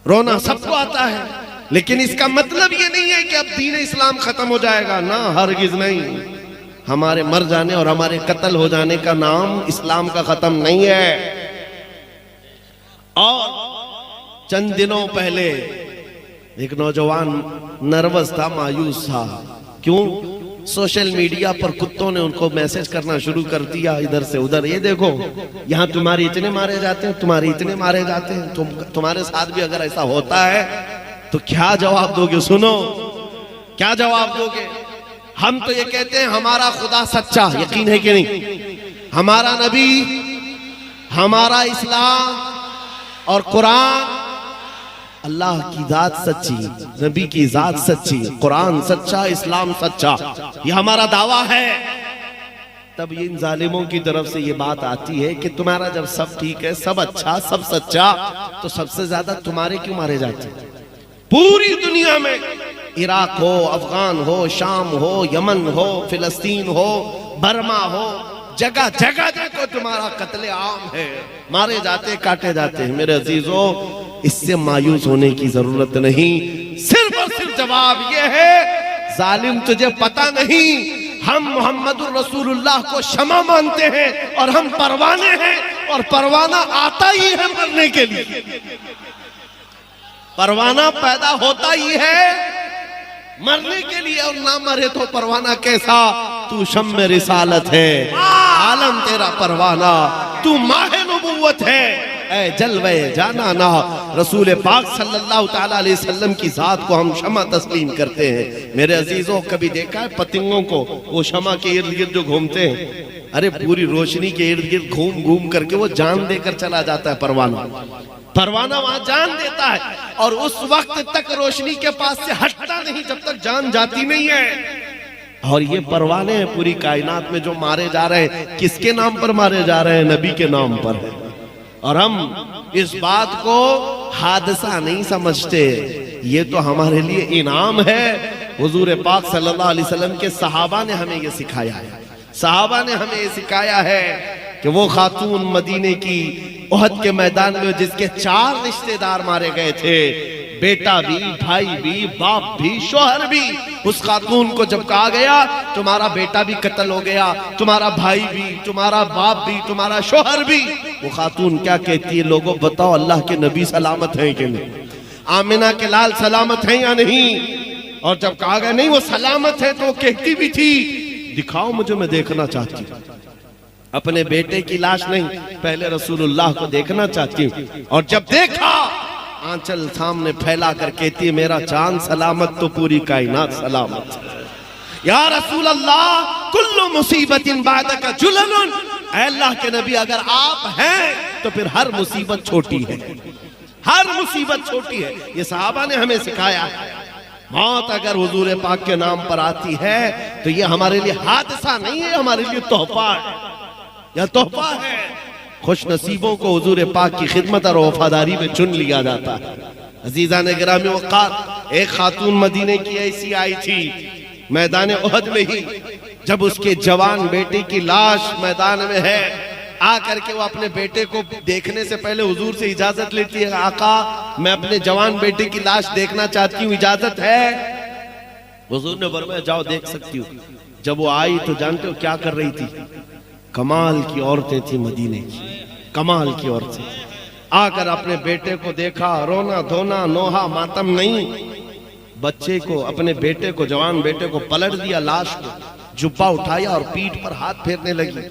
[SPEAKER 1] रोना सबको आता है, लेकिन इसका मतलब ये नहीं है कि अब दीन इस्लाम खत्म हो जाएगा ना, हरगिज नहीं। हमारे मर जाने और हमारे कत्ल हो जाने का नाम इस्लाम का खत्म नहीं है। और चंद दिनों पहले एक नौजवान नर्वस था, मायूस था। क्यों? सोशल मीडिया पर कुत्तों ने उनको मैसेज करना शुरू कर दिया इधर से उधर, ये देखो यहाँ तुम्हारे इतने मारे जाते हैं, तुम्हारे इतने मारे जाते हैं, तुम्हारे साथ भी अगर ऐसा होता है तो क्या जवाब दोगे? सुनो, क्या जवाब दोगे? हम तो ये कहते हैं हमारा खुदा सच्चा, यकीन है कि नहीं? हमारा नबी, हमारा इस्लाम और कुरान, अल्लाह की जात सच्ची, नबी की जात सच्ची, कुरान सच्चा, इस्लाम सच्चा, ये हमारा दावा है। तब इन जालिमों की तरफ से ये बात आती है कि तुम्हारा जब सब ठीक है, सब अच्छा, सब सच्चा, तो सबसे ज्यादा तुम्हारे क्यों मारे जाते हैं? पूरी दुनिया में इराक हो, अफगान हो, शाम हो, यमन हो, फिलिस्तीन हो, बर्मा हो, जगह जगह देखो तुम्हारा कत्ले आम है, मारे जाते, काटे जाते हैं। मेरे अजीजों, इससे मायूस होने की जरूरत नहीं। सिर्फ और सिर्फ जवाब यह है, जालिम तुझे पता नहीं, हम मोहम्मदुर रसूलुल्लाह को क्षमा मानते हैं और हम परवाने हैं, और परवाना आता ही है मरने के लिए। परवाना पैदा होता ही है मरने के लिए, और ना मरे तो परवाना कैसा? तू शम्मे रिसालत है, आलम तेरा परवाना, तू माहे नबुव्वत है, ऐ जलवे जाना ना। रसूल पाक सल्लल्लाहु ताला अलैहि वसल्लम की जात को हम शमा तस्लीम करते हैं। मेरे अजीजों, कभी देखा है पतंगों को वो शमा के इर्द गिर्द जो घूमते हैं? अरे पूरी रोशनी के इर्द गिर्द घूम घूम करके वो जान देकर चला जाता है। परवाना, परवाना वहां जान देता है, और उस वक्त तक रोशनी के पास से हटता नहीं जब तक जान जाती नहीं है। और ये परवाने हैं पूरी कायनात में जो मारे जा रहे हैं, किसके नाम पर मारे जा रहे हैं? नबी के नाम पर। और हम इस बात को हादसा नहीं समझते, ये तो हमारे लिए इनाम है। हुजूर पाक सल्लल्लाहु अलैहि वसल्लम के सहाबा ने हमें ये सिखाया है। सहाबा ने हमें ये सिखाया है कि वो खातून मदीने की उहद के मैदान में जिसके 4 रिश्तेदार मारे गए थे, बेटा भी, भाई भी, बाप भी, शोहर भी, उस खातून को जब कहा गया तुम्हारा बेटा भी कत्ल हो गया, तुम्हारा भाई भी, तुम्हारा बाप भी, तुम्हारा शोहर भी, वो खातून क्या कहती है, लोगों बताओ अल्लाह के नबी सलामत हैं कि नहीं, आमिना के लाल सलामत हैं या नहीं। और जब कहा गया नहीं वो सलामत है तो वो कहती भी थी दिखाओ मुझे, मैं देखना चाहती हूँ अपने बेटे की लाश नहीं, पहले रसूलुल्लाह को देखना चाहती हूँ। और जब देखा आंचल सामने फैला कर कहती है मेरा चांद सलामत तो पूरी कायनात सलामत। या रसूल अल्लाह कुल्लु मुसीबतिन बादका जुललुन, ऐ अल्लाह के नबी अगर आप हैं तो फिर हर मुसीबत छोटी है, हर मुसीबत छोटी है। ये सहाबा ने हमें सिखाया है। मौत अगर हुजूर पाक के नाम पर आती है तो ये हमारे लिए हादसा नहीं है, हमारे लिए तोहफा है, यह तोहफा है। खुश नसीबों को हुजूर पाक की खिदमत और वफादारी में चुन लिया जाता है। अजीजा ने गिरामी वक़ार, एक खातून मदीने की ऐसी आई थी मैदान उहद में ही, जब उसके जवान बेटे की लाश मैदान में है, आकर के वो अपने बेटे को देखने से पहले हुजूर से इजाजत लेती है, आका मैं अपने जवान बेटे की लाश देखना चाहती हूँ, इजाजत है? हुजूर ने फरमाया जाओ देख सकती हूँ। जब वो आई तो जानते हो क्या कर रही थी? कमाल की औरतें थी मदीने की, कमाल की औरतें। आकर अपने बेटे को देखा, रोना धोना नोहा मातम नहीं, बच्चे को, अपने बेटे को, जवान बेटे को पलट दिया, लाश को जुब्बा उठाया और पीठ पर हाथ फेरने लगी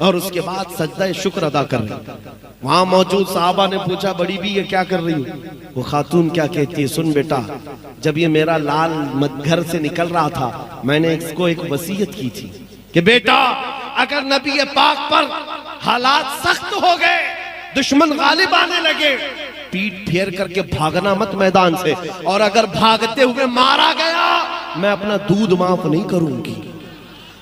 [SPEAKER 1] और उसके बाद सजदा शुक्र अदा कर रही। वहां मौजूद साहबा ने पूछा बड़ी भी ये क्या कर रही है? वो खातून क्या कहती है, सुन बेटा, जब ये मेरा लाल घर से निकल रहा था मैंने इसको एक वसीयत की थी कि बेटा अगर नबी पाक पर हालात सख्त हो गए, दुश्मन गालिब आने लगे, पीठ फेर करके भागना मत मैदान से, और अगर भागते हुए मारा गया मैं अपना दूध माफ नहीं करूंगी।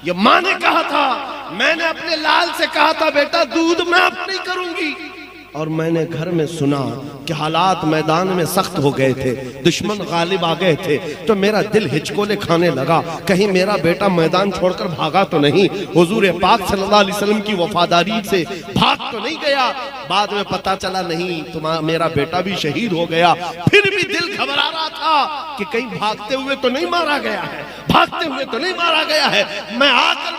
[SPEAKER 1] ये माँ ने कहा था, मैंने अपने लाल से कहा था बेटा दूध माफ नहीं करूंगी, और मैंने घर में सुना कि हालात मैदान में सख्त हो गए थे, दुश्मन गालिब आ गए थे, तो मेरा दिल हिचकोले खाने लगा, कहीं मेरा बेटा मैदान छोड़कर भागा तो नहीं, हुजूर पाक सल्लल्लाहु अलैहि वसल्लम की वफादारी से भाग तो नहीं गया। बाद में पता चला नहीं तुम्हारा मेरा बेटा भी शहीद हो गया। फिर भी दिल घबरा रहा था कि कहीं भागते हुए तो नहीं मारा गया है, भागते हुए तो नहीं मारा गया है। मैं आकर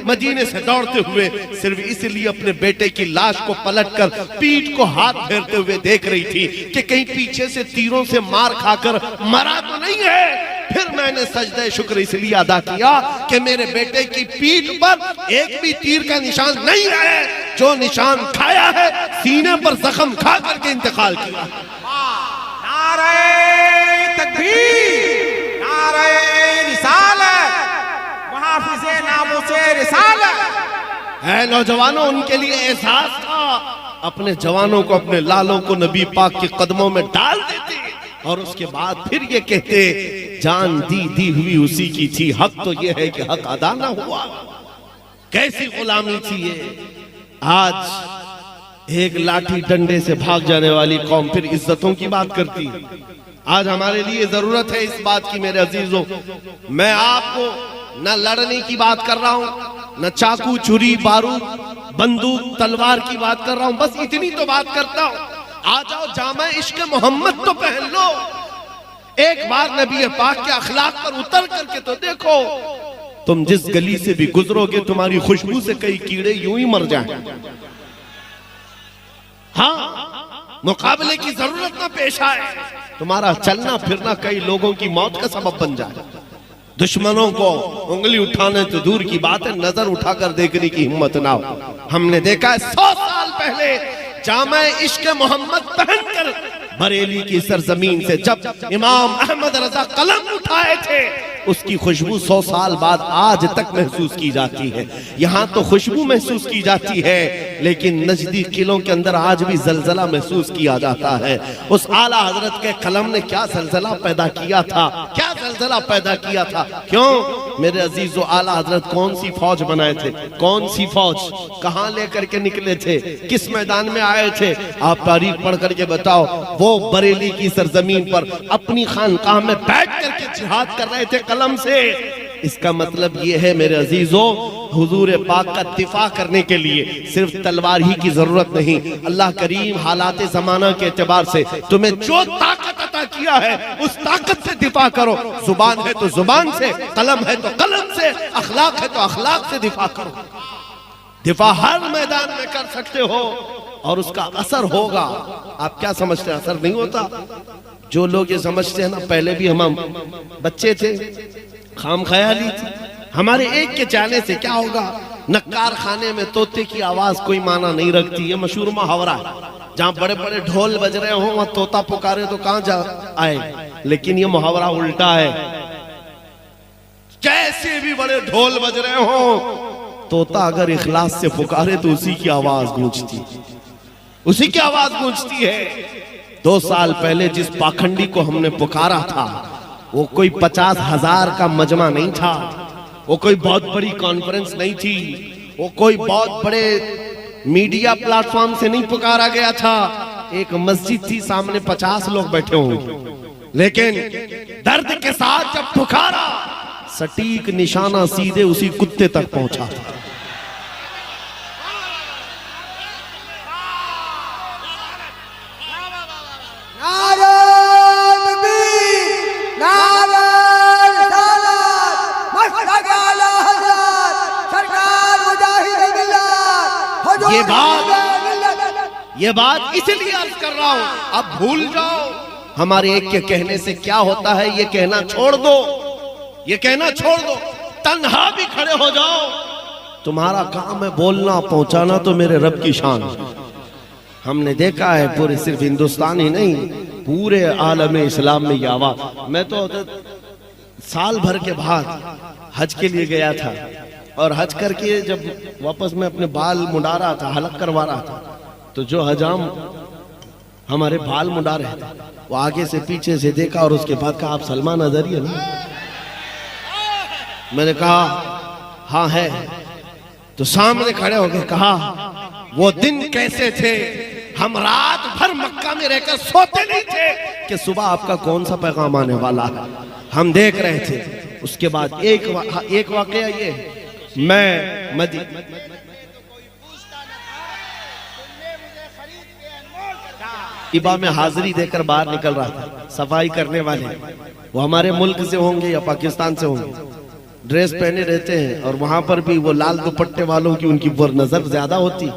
[SPEAKER 1] मदीने से दौड़ते हुए सिर्फ इसलिए अपने बेटे की लाश को पलटकर पीठ को हाथ फेरते हुए देख रही थी कि कहीं पीछे से तीरों से मार खाकर मरा तो नहीं है। फिर मैंने सजदे शुक्र इसलिए अदा किया कि मेरे बेटे की पीठ पर एक भी तीर का निशान नहीं है, जो निशान खाया है सीने पर जख्म खा करके इंतकाल किया।
[SPEAKER 3] नारे तकबीर, नारे रिसालत, मुहाफिज़े नामूसे रिसालत।
[SPEAKER 1] है नौजवानों, उनके लिए एहसास था, अपने जवानों को, अपने लालों को नबी पाक के कदमों में डाल देते और उसके बाद फिर ये कहते जान दी हुई उसी की थी, हक तो ये है कि हक अदा ना हुआ। कैसी गुलामी थी ये। आज एक लाठी डंडे से भाग जाने वाली कौम फिर इज्जतों की बात करती है। आज हमारे लिए जरूरत है इस बात की मेरे अजीजों, मैं आपको न लड़ने की बात कर रहा हूं, न चाकू छुरी बारूद बंदूक तलवार की बात कर रहा हूं, बस इतनी तो बात करता हूं। आ जाओ जामा इश्क मोहम्मद तो पहन लो, एक बार नबी पाक के अखलाक पर उतर करके तो देखो। तुम जिस गली से भी गुजरोगे तुम्हारी खुशबू से कई कीड़े यूं ही मर जाएं। हाँ, मुकाबले की जरूरत ना पेश आए, तुम्हारा चलना फिरना कई लोगों की मौत का सबब बन जाए। दुश्मनों को उंगली उठाने तो दूर की बात है, नजर उठाकर देखने की हिम्मत ना हो। हमने देखा है 100 साल पहले जामा इश्क मोहम्मद पहनकर बरेली की सरजमीन से जब इमाम अहमद रजा कलम उठाए थे, उसकी खुशबू 100 साल बाद आज तक महसूस की जाती है। यहाँ तो खुशबू महसूस की जाती है, लेकिन नजदीक किलों के अंदर आज भी जलजला महसूस किया जाता है। उस आला हजरत के कलम ने क्या जलजला पैदा किया था, क्या जलजला पैदा किया था। क्यों मेरे अजीजों, आला हजरत कौन सी फौज बनाए थे, कौन सी फौज, कहां लेकर के निकले थे, किस मैदान में आए थे, आप तारीख पढ़ करके बताओ। वो बरेली की सरजमीन पर अपनी खानकाह में बैठ करके जिहाद कर रहे थे कलम से। इसका मतलब ये है मेरे अजीजों, हुजूर पाक का दिफा करने के लिए सिर्फ तलवार ही की जरूरत नहीं। अल्लाह करीम हालात जमाना के एतबार से तुम्हें जो ताकत अता किया है उस ताकत से दिफा करो। जुबान है तो जुबान से, कलम है तो कलम से, अखलाक है तो अखलाक से दिफा करो। दिफा हर मैदान में कर सकते हो और उसका असर होगा। आप क्या समझते हैं असर नहीं होता? जो लोग ये समझते हैं ना, पहले भी हम बच्चे थे, खाम ख्याली थी, हमारे एक के जाने से क्या होगा। नक्कार खाने में तोते की आवाज कोई माना नहीं रखती, ये मशहूर मुहावरा है। जहां बड़े बड़े ढोल बज रहे हो वहां तोता पुकारे तो कहां जा आए। लेकिन ये मुहावरा उल्टा है, कैसे भी बड़े ढोल बज रहे हो, तोता अगर इखलास से पुकारे तो उसी की आवाज गूंजती, उसी की आवाज गूंजती है। 2 साल पहले जिस पाखंडी को हमने पुकारा था वो कोई 50,000 का मजमा नहीं था, वो कोई बहुत बड़ी कॉन्फ्रेंस नहीं थी, वो कोई बहुत बड़े मीडिया प्लेटफॉर्म से नहीं पुकारा गया था। एक मस्जिद थी, सामने 50 लोग बैठे होंगे, लेकिन दर्द के साथ जब पुकारा सटीक निशाना सीधे उसी कुत्ते तक पहुंचा। ये बात इसलिए अर्ज कर रहा हूं, अब भूल जाओ हमारे एक के कहने से क्या होता है। ये कहना छोड़ दो, ये कहना छोड़ दो, तन्हा भी खड़े हो जाओ। तुम्हारा काम है बोलना, पहुंचाना तो मेरे रब की शान। हमने देखा है पूरे सिर्फ हिंदुस्तान ही नहीं, पूरे आलम इस्लाम में ये आवाज। मैं तो साल भर के बाद हज के लिए गया था और हज करके जब वापस में अपने बाल मुंडा रहा था, हलक करवा रहा था, तो जो हजाम हमारे बाल मुंडा रहे थे वो आगे से पीछे से देखा और उसके बाद कहा, आप सलमान अजहरी है ना? मैंने कहा हाँ है। तो सामने खड़े हो गए, कहा वो दिन कैसे थे, हम रात भर मक्का में रहकर सोते नहीं थे कि सुबह आपका कौन सा पैगाम आने वाला है, हम देख रहे थे। उसके बाद एक वाकया ये, मैं इबा में हाजिरी देकर बाहर निकल रहा था। सफाई करने वाले वो हमारे मुल्क से होंगे या पाकिस्तान से होंगे, ड्रेस पहने रहते हैं और वहां पर भी वो लाल दुपट्टे वालों की उनकी नजर ज्यादा होती,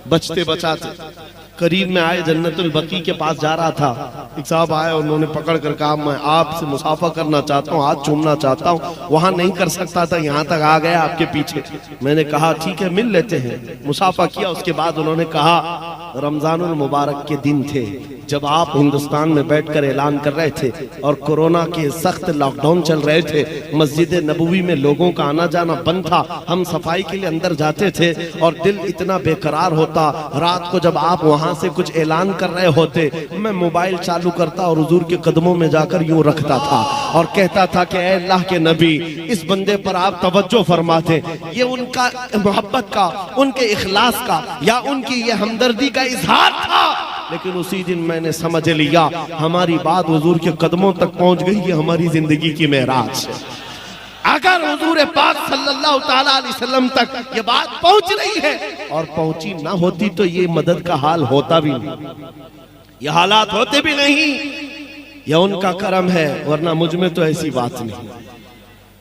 [SPEAKER 1] बचते बचाते। करीब में आए, जन्नतुल बकी के पास जा रहा था, एक साहब आए, उन्होंने पकड़ कर कहा मैं आपसे मुसाफा करना चाहता हूँ, हाथ चूमना चाहता हूँ। वहां नहीं कर सकता था, यहाँ तक आ गया आपके पीछे। मैंने कहा ठीक है मिल लेते हैं, मुसाफा किया। उसके बाद उन्होंने कहा रमजानुल मुबारक के दिन थे जब आप हिंदुस्तान में बैठकर ऐलान कर रहे थे और कोरोना के सख्त लॉकडाउन चल रहे थे, मस्जिद नबवी में लोगों का आना जाना बंद था, हम सफाई के लिए अंदर जाते थे और दिल इतना बेकरार होता। रात को जब आप वहां से कुछ ऐलान कर रहे होते, मैं मोबाइल चालू करता और हुजूर के कदमों में जाकर यूं रखता था और कहता था कि ऐ अल्लाह के नबी, इस बंदे पर आप तवज्जो फरमाते। ये उनका मोहब्बत का, उनके इखलास का या उनकी ये हमदर्दी का इजहार था। लेकिन उसी दिन मैंने समझ लिया हमारी बात हुजूर के कदमों तक पहुंच गई, ये हमारी जिंदगी की मेराज है। अगर हुजूर पाक सल्लल्लाहु ताला अलैहि वसल्लम तक ये बात पहुंच रही है और पहुंची ना होती तो ये मदद का हाल होता भी नहीं, ये हालात होते भी नहीं। यह उनका करम है, वरना मुझ में तो ऐसी बात नहीं।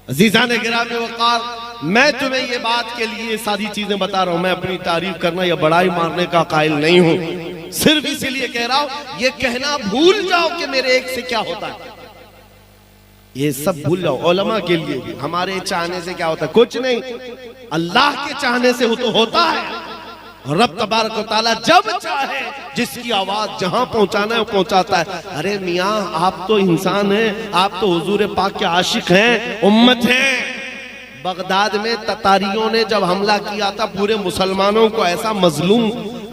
[SPEAKER 1] अजीज़ान गिरामी वक़ार, मैं तुम्हें ये बात के लिए सारी चीजें बता रहा हूं। मैं अपनी तारीफ करना या बड़ाई मारने का कायल नहीं हूं, सिर्फ इसीलिए कह रहा हूं ये कहना भूल जाओ कि मेरे एक से क्या होता है, ये सब भूल जाओ। उलमा के लिए भी हमारे चाहने से क्या होता है, कुछ नहीं। अल्लाह के चाहने से तो होता है। रब तबारक व तआला जब चाहे जिसकी आवाज जहां पहुंचाना है वो पहुंचाता है। अरे मियाँ, आप तो इंसान हैं, आप तो हुजूर पाक के आशिक हैं, उम्मत हैं, बगदाद में ततारियों ने जब हमला किया था, पूरे मुसलमानों को ऐसा मजलूम,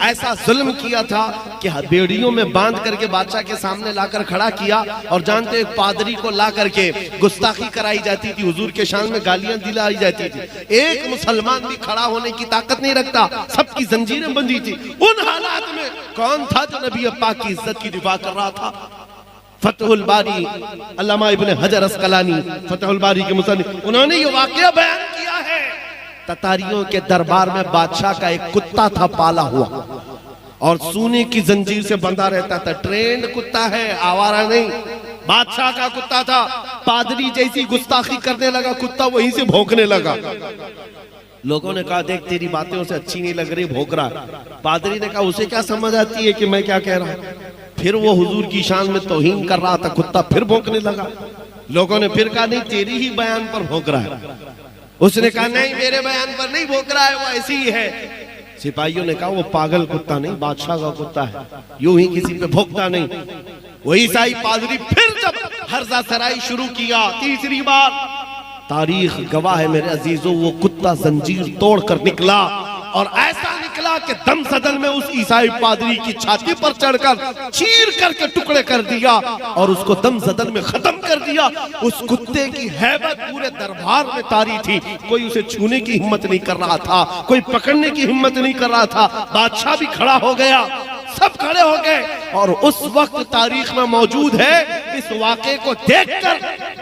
[SPEAKER 1] ऐसा जुल्म किया था कि बेड़ियों में बांध करके बादशाह के सामने लाकर खड़ा किया। और जानते एक पादरी को ला करके गुस्ताखी कराई जाती थी, हुजूर के शान में गालियां दिलाई जाती थी। एक मुसलमान भी खड़ा होने की ताकत नहीं रखता, सबकी जंजीरें बंधी थी। उन हालात में कौन था जो नबी पाक की इज्जत की दिफा कर रहा था? फतहुल बारी, अल्लामा इब्न हजर अस्कलानी फतहुल बारी के मुसन्निफ, उन्होंने ये वाकया बयान किया है। ततारियों के दरबार में बादशाह का एक कुत्ता था पाला हुआ, और सोने की जंजीर से बंधा रहता था। ट्रेंड कुत्ता है, आवारा नहीं, बादशाह का कुत्ता था। पादरी जैसी गुस्ताखी करने लगा, कुत्ता वहीं से भौंकने लगा। लोगों ने कहा देख तेरी बातें उसे अच्छी नहीं लग रही, भौंक रहा है। पादरी ने कहा उसे क्या समझ आती है कि मैं क्या कह रहा हूं। फिर वो हुजूर की शान में तौहीन कर रहा था, कुत्ता फिर भौंकने लगा। लोगों ने फिर कहा नहीं तेरी ही बयान पर भौंक रहा है। उसने कहा नहीं मेरे बयान पर नहीं भौंक रहा है, वो ऐसी ही है। सिपाहियों ने कहा वो पागल कुत्ता नहीं, बादशाह का कुत्ता है, यूं ही किसी पे भौंकता नहीं। वही ईसाई पादरी फिर जब हर्जा सराई शुरू किया तीसरी बार, तारीख गवाह है मेरे अजीजों, वो कुत्ता जंजीर तोड़कर निकला, और ऐसा निकला कि दम सदन में उस ईसाई पादरी की छाती पर चढ़कर चीर करके टुकड़े कर दिया और उसको दम सदन में खत्म कर दिया। उस कुत्ते की हैबत पूरे दरबार में तारी थी। कोई उसे छूने की हिम्मत नहीं कर रहा था, कोई पकड़ने की हिम्मत नहीं कर रहा था। बादशाह भी खड़ा हो गया, सब खड़े हो गए। और उस वक्त तारीख में मौजूद है, इस वाक़े को देखकर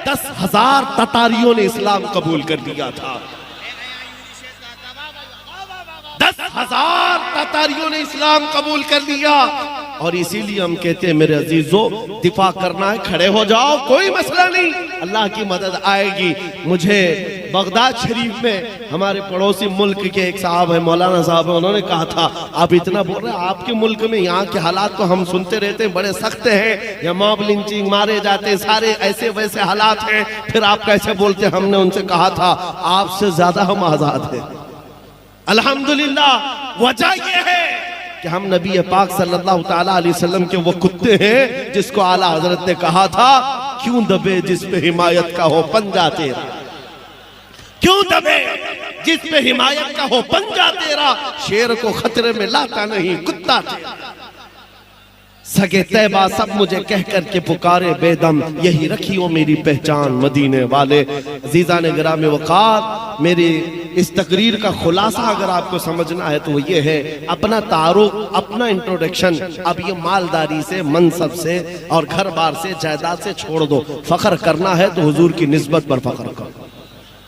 [SPEAKER 1] 10,000 ततारियों ने इस्लाम कबूल कर दिया था। 10,000 ततारियों ने इस्लाम कबूल कर लिया। और इसीलिए हम कहते हैं मेरे अजीजों, दिफा करना है, खड़े हो जाओ, कोई मसला नहीं, अल्लाह की मदद आएगी। मुझे बगदाद शरीफ में हमारे पड़ोसी मुल्क के एक साहब है, मौलाना साहब है, उन्होंने कहा था आप इतना बोल रहे हैं, आपके मुल्क में यहाँ के हालात तो हम सुनते रहते हैं, बड़े सख्त हैं, या मॉब लिंचिंग, मारे जाते हैं, सारे ऐसे वैसे हालात हैं, फिर आप कैसे बोलते हैं? हमने उनसे कहा था आपसे ज्यादा हम आजाद हैं अल्हम्दुलिल्लाह। वजह यह है कि हम नबी पाक सल्लल्लाहु ताला अलैहि वसल्लम के वो कुत्ते हैं जिसको आला हजरत ने कहा था क्यों दबे जिस पे हिमायत का हो पंजा तेरा, क्यों दबे जिस पे हिमायत का हो पंजा तेरा, शेर को खतरे में लाता नहीं कुत्ता तेरा। सगे तैबा सब मुझे कह कर के पुकारे बेदम, यही रखियो मेरी पहचान मदीने वाले। अज़ीज़ान गिराम वक़ार, मेरी इस तकरीर का खुलासा अगर आपको समझना है तो ये है, अपना तारुफ, अपना इंट्रोडक्शन अब ये मालदारी से, मनसब से और घर बार से, जायदाद से छोड़ दो। फख्र करना है तो हुजूर की निस्बत पर फख्र करो,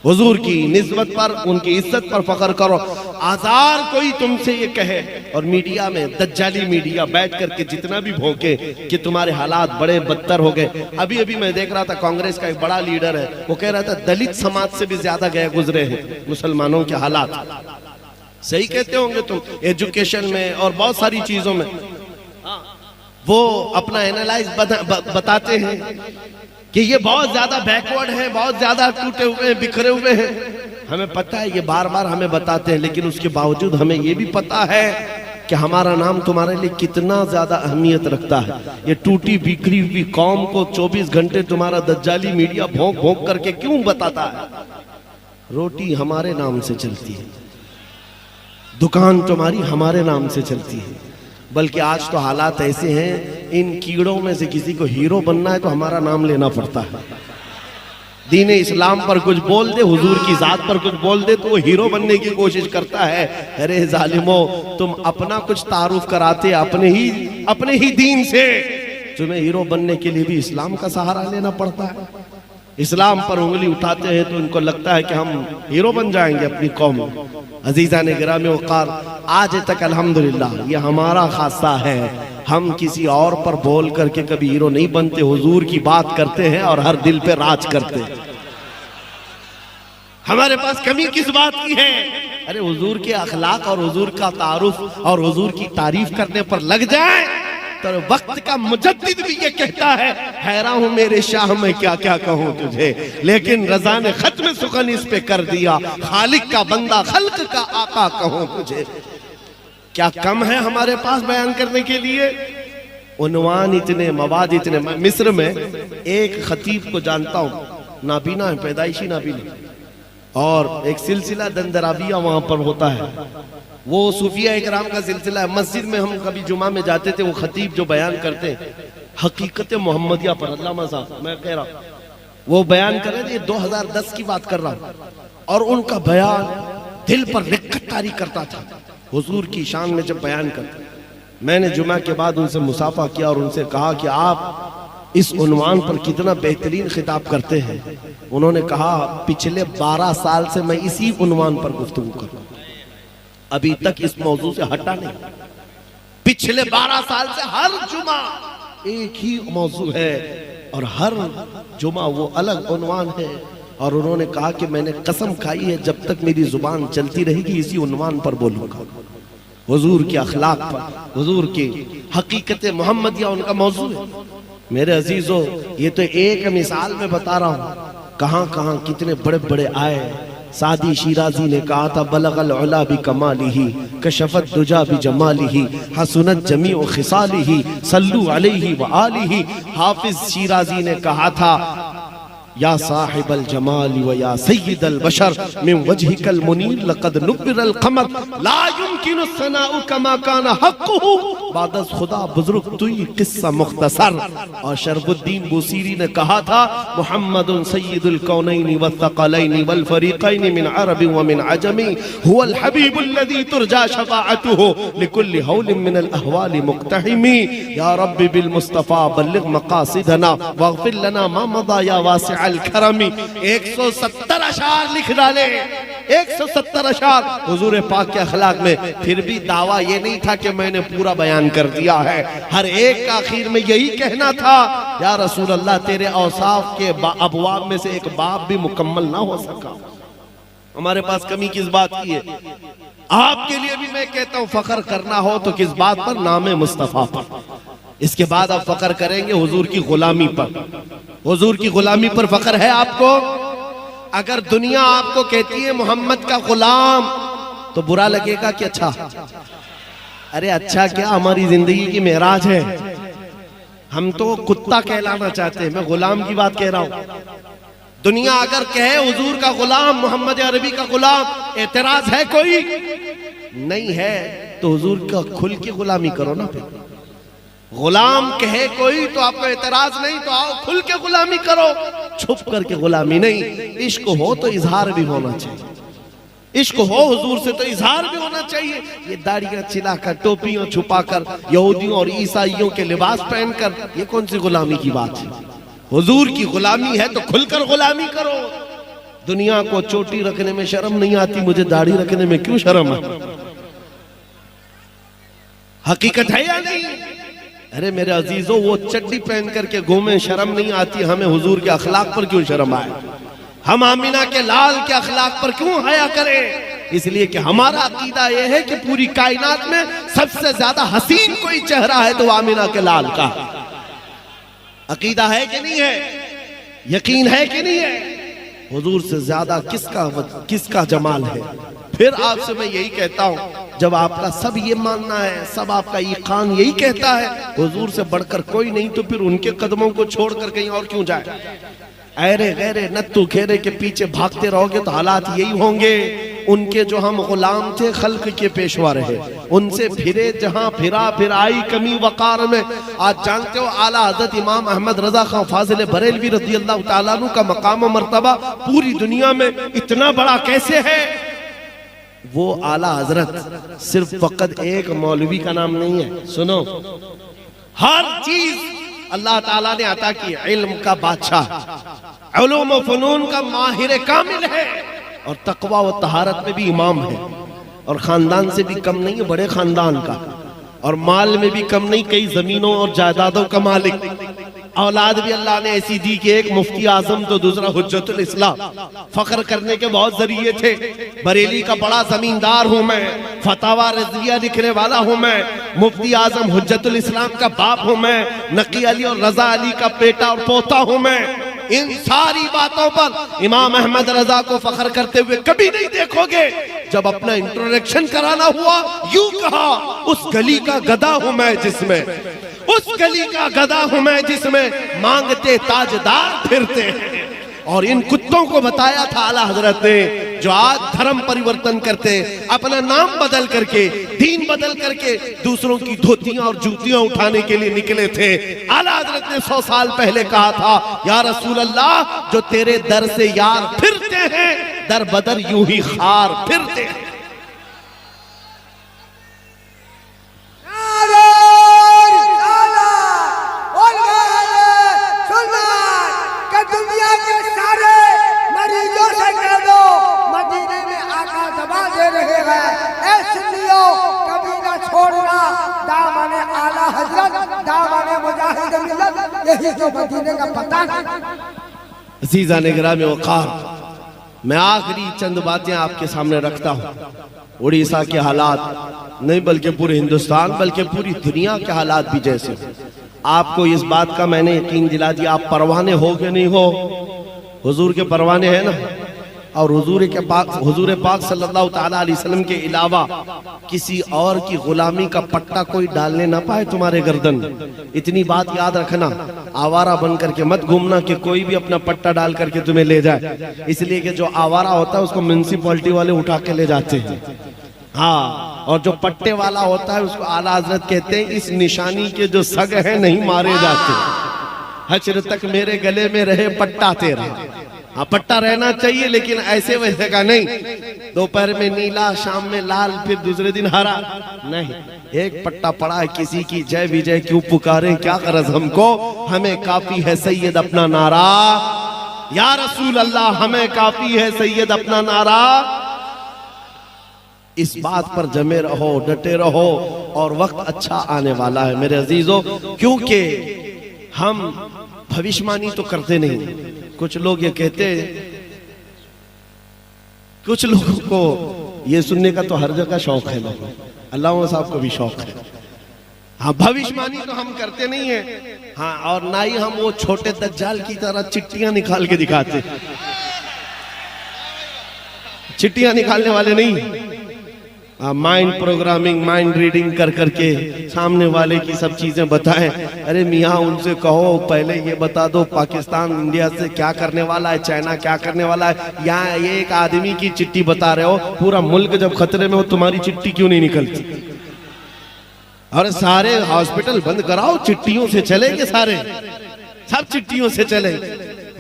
[SPEAKER 1] हुजूर की निस्बत पर, उनकी इज्जत पर फख्र करो। आजार कोई तुमसे ये कहे, और मीडिया में दज्जाली मीडिया बैठ करके जितना भी भौंके कि तुम्हारे हालात बड़े बदतर हो गए। अभी अभी मैं देख रहा था कांग्रेस का एक बड़ा लीडर है, वो कह रहा था दलित समाज से भी ज्यादा गए गुजरे हैं मुसलमानों के हालात। सही कहते होंगे तुम, एजुकेशन में और बहुत सारी चीजों में वो अपना एनालाइज बताते हैं कि ये बहुत ज्यादा बैकवर्ड है, बहुत ज्यादा टूटे हुए हैं, बिखरे हुए हैं। हमें पता है, ये बार बार हमें बताते हैं, लेकिन उसके बावजूद हमें ये भी पता है कि हमारा नाम तुम्हारे लिए कितना ज्यादा अहमियत रखता है। ये टूटी बिखरी हुई कौम को 24 घंटे तुम्हारा दज्जाली मीडिया भोंक भोंक करके क्यों बताता है? रोटी हमारे नाम से चलती है, दुकान तुम्हारी हमारे नाम से चलती है। बल्कि आज तो हालात ऐसे हैं, इन कीड़ों में से किसी को हीरो बनना है तो हमारा नाम लेना पड़ता है। दीन इस्लाम पर कुछ बोल दे, हुजूर की जात पर कुछ बोल दे तो वो हीरो बनने की कोशिश करता है। अरे जालिमो, तुम अपना कुछ तारुफ कराते अपने ही दीन से, तुम्हें हीरो बनने के लिए भी इस्लाम का सहारा लेना पड़ता है। इस्लाम पर उंगली उठाते हैं तो उनको लगता है कि हम हीरो बन जाएंगे अपनी कौम में। अजीज़ान गिरामी वक़ार, आज तक अल्हम्दुलिल्लाह ये हमारा खासा है, हम किसी और पर बोल करके कभी हीरो नहीं बनते, हुजूर की बात करते हैं और हर दिल पे राज करते हैं। हमारे पास कमी किस बात की है? अरे हुजूर के अखलाक और हुजूर का तारुफ और हुजूर की तारीफ करने पर लग जाए तो वक्त का मुजद्दिद भी ये कहता है, हैरान हूं मेरे शाह मैं क्या क्या कहूं तुझे, लेकिन रजा ने खत्म सुखन इस पे कर दिया, खालिक का बंदा खल्क का आका कहूं तुझे। क्या कम है हमारे पास बयान करने के लिए? उन्वान इतने, मवाद इतने। मिस्र में एक खतीब को जानता हूं, नाबीना है, पैदाइशी नाबीना, और एक सिलसिला दंदराविया वहां पर होता है, वो सूफिया इकराम का सिलसिला है। मस्जिद में हम कभी जुमा में जाते थे, वो खतीब जो बयान करते हैं हकीकत मोहम्मदिया पर, अल्लामा साहब मैं कह रहा हूँ, वो बयान कर रहे थे, 2010 की बात कर रहा हूँ, और उनका बयान दिल पर लिक्कत तारी करता था हुजूर की शान में जब बयान करते। मैंने जुमा के बाद उनसे मुसाफा किया और उनसे कहा कि आप इस उन्वान पर कितना बेहतरीन खिताब करते हैं। उन्होंने कहा पिछले 12 साल से मैं इसी उन्वान पर गुफ्तगू कर रहा हूं, अभी तक इस मौजू से हटा नहीं। पिछले 12 साल से हर जुमा एक ही मौजू है और हर जुमा वो अलग उन्वान है। और उन्होंने कहा कि मैंने कसम खाई है जब तक मेरी जुबान चलती रहेगी इसी उन्वान पर बोलूंगा। हुजूर के अखलाक पर, हुजूर की हकीकत मोहम्मदिया उनका मौजू है। मेरे अजीजों, ये तो एक मिसाल में बता रहा हूँ, कहां कहां कितने बड़े बड़े आए। सादी शिराजी ने कहा था बलगल उला भी कमालिही कशफत दुजा भी जमालिही हसनत जमी व खिसालिही सल्लु अलैहि व आलिही। हाफिज शिराजी ने कहा था या साहिबल जमाल व या सय्यिदल बशर मिन वजहिकल मुनीर लक़द नुब्बिरल क़मर ला युमकिनु सनाउ कमा कान हक़्क़ुहु बादस खुदा बुजुर्ग तुई किस्सा मुख्तसर। और शरफुद्दीन बुसीरी ने कहा था मुहम्मदुन सय्यिदुल कौनैनि वत्थक़लैनि वल फ़रीक़ैनि मिन अरबि व मिन अजमी हुवल हबीबुल लज़ी तुरजा शफ़ाअतुहु लिकुल्लि हौलिन मिनल अहवालि मुक़्तहिमी। या रब्बी बिल मुस्तफ़ा बल्लिग़ मक़ासिदना वग़फ़िर लना मा मदा या वासिअ अल करमी। 170 अशार लिख डाले, 170 अशार हुजूर पाक के अखलाक में। फिर भी दावा ये नहीं था कि मैंने पूरा बयान कर दिया है। हर एक का आखिर में यही कहना था या रसूल अल्लाह तेरे औसाफ के अबवाब में से एक बाब भी मुकम्मल ना हो सका। हमारे पास कमी किस बात की है? आपके लिए भी मैं कहता हूं फख्र करना हो तो किस बात पर? नामे मुस्तफा पर। इसके बाद आप फख्र करेंगे हुजूर की गुलामी पर। हुजूर की गुलामी पर फख्र है आपको? अगर दुनिया आपको कहती है मोहम्मद का गुलाम तो बुरा लगेगा कि अच्छा? अरे अच्छा क्या, हमारी जिंदगी की मेराज है। हम तो कुत्ता कहलाना चाहते हैं, मैं गुलाम की बात कह रहा हूं। दुनिया अगर कहे हुजूर का गुलाम, मोहम्मद अरबी का गुलाम, एतराज है कोई? नहीं है तो हुजूर का खुल के गुलामी करो ना। फिर गुलाम कहे कोई तो आपको एतराज नहीं, तो आओ खुल के गुलामी करो, छुप करके गुलामी नहीं। इश्क हो तो इजहार भी होना चाहिए, इश्क हो हुजूर से तो इजहार भी होना चाहिए। ये दाढ़ियां चिलाकर, टोपियां छुपाकर, यहूदियों और ईसाइयों के लिबास पहनकर, ये कौन सी गुलामी की बात है? हुजूर की गुलामी है तो खुलकर गुलामी करो। दुनिया को चोटी रखने में शर्म नहीं आती, मुझे दाढ़ी रखने में क्यों शर्म है? हकीकत है या नहीं? अरे मेरे अजीजों, वो चड्डी पहन करके घूमे, शर्म नहीं आती, हमें हुजूर के अखलाक पर क्यों शर्म आए? हम आमिना के लाल के अखलाक पर क्यों हया करें? इसलिए कि हमारा अकीदा यह है कि पूरी कायनात में सबसे ज्यादा हसीन कोई चेहरा है तो आमिना के लाल का। अकीदा है कि नहीं है? यकीन है कि नहीं है? हुजूर से ज्यादा किसका जमाल है? फिर आपसे मैं यही कहता हूं, जब आपका सब ये मानना है, सब आपका ईकान यही कहता है हुजूर से बढ़कर कोई नहीं, तो फिर उनके कदमों को छोड़कर कहीं और क्यों जाए? ऐरे गैरे नत्थु खेरे के पीछे भागते रहोगे तो हालात यही होंगे। उनके जो हम गुलाम थे, खल्क के पेशवा रहे, उनसे फिरे जहां फिरा, फिर आई कमी वकार में। आज जानते हो आला हजरत इमाम अहमद रजा खां फाजिल बरेलवी रज़ी अल्लाह तआला अन्हु का मकाम मर्तबा पूरी दुनिया में इतना बड़ा कैसे है? वो आला हजरत सिर्फ फकत एक मौलवी का नाम नहीं है। सुनो, हर चीज अल्लाह ताला ने अता की। इल्म का बादशाह, उलूम व फनून का माहिर कामिल है, और तकवा व तहारत में भी इमाम है, और खानदान से भी कम नहीं है, बड़े खानदान का, और माल में भी कम नहीं, कई जमीनों और जायदादों का मालिक। औलाद भी अल्लाह ने ऐसी दी कि एक मुफ्ती आजम तो दूसरा हुज्जतुल इस्लाम। फख्र करने के बहुत जरिए थे। बरेली का बड़ा जमींदार हूं मैं, फतावा रज़िया लिखने वाला हूं मैं, मुफ्ती आजम हुज्जतुल इस्लाम का बाप हूं मैं, नकी अली और रजा अली का बेटा और पोता हूं मैं। इन सारी बातों पर इमाम अहमद रजा को फख्र करते हुए कभी नहीं देखोगे। जब अपना इंट्रोडक्शन कराना हुआ, यूं कहा, उस गली का गधा हूं मैं जिसमें, उस गली का गधा हूं मैं जिसमें मांगते ताजदार फिरते हैं। और इन कुत्तों को बताया था आला हजरत ने, जो आज धर्म परिवर्तन करते, अपना नाम बदल करके, दीन बदल करके दूसरों की धोतियां और जूतियां उठाने के लिए निकले थे। आला हजरत ने 100 साल पहले कहा था, या रसूल अल्लाह, जो तेरे दर से यार फिरते हैं, दर बदर यूं ही खार फिरते हैं।
[SPEAKER 4] दुनिया के सारे मरीजों से कह दो, मदीने में आका दबा दे रहे हैं। ऐ सुन्नियों, कभी ना छोड़ना दामने आला हजरत, दामने मुजाहिद मिल्लत, यही तो मदीने का पता है।
[SPEAKER 1] अज़ीज़ान निगरान वक़ार, मैं आखिरी चंद बातें आपके सामने रखता हूँ। उड़ीसा के हालात नहीं बल्कि पूरे हिंदुस्तान बल्कि पूरी दुनिया के हालात भी जैसे, आपको इस बात का मैंने यकीन दिला दिया। आप परवाने हो कि नहीं हो? हुजूर के परवाने हैं ना। और हुजूर पाक सल्लल्लाहु ताला अलैहि वसल्लम के अलावा किसी और की गुलामी का पट्टा कोई डालने ना पाए तुम्हारे गर्दन। इतनी बात याद रखना, आवारा बन करके मत घूमना कि कोई भी अपना पट्टा डाल करके तुम्हें ले जाए। इसलिए कि जो आवारा होता है उसको म्युनिसिपैलिटी वाले उठा के ले जाते हैं। हाँ, और जो पट्टे वाला होता है उसको आला हजरत कहते हैं, इस निशानी के जो सग है नहीं मारे जाते। हश्र तक मेरे गले में रहे पट्टा तेरा। हाँ, पट्टा रहना चाहिए लेकिन ऐसे वैसे का नहीं, दोपहर में नीला, शाम में लाल, फिर दूसरे दिन हरा नहीं। एक पट्टा पड़ा है, किसी की जय विजय क्यों पुकारे, क्या गरज हमको, हमें काफी है सैयद अपना नारा। या रसूल अल्लाह, हमें काफी है सैयद अपना नारा। इस बात पर जमे रहो, डटे रहो, और वक्त अच्छा आने वाला है मेरे अजीजों। क्योंकि हम भविष्यवाणी तो करते नहीं। कुछ लोग ये कहते, कुछ लोगों को ये सुनने का तो हर जगह शौक है, लोगों अल्लाह साहब को भी शौक है। हाँ, भविष्यवाणी तो हम करते नहीं है। हाँ, और ना ही हम वो छोटे दज्जाल की तरह चिट्ठियां निकाल के दिखाते। चिट्ठियां निकालने वाले नहीं, माइंड प्रोग्रामिंग, माइंड रीडिंग कर करके सामने वाले की सब चीजें बताएं। अरे मियाँ, उनसे कहो पहले ये बता दो पाकिस्तान इंडिया से क्या करने वाला है, चाइना क्या करने वाला है। यहाँ ये एक आदमी की चिट्ठी बता रहे हो, पूरा मुल्क जब खतरे में हो तुम्हारी चिट्ठी क्यों नहीं निकलती? और सारे हॉस्पिटल बंद कराओ, चिट्ठियों से चलेंगे, सारे सब चिट्ठियों से चले।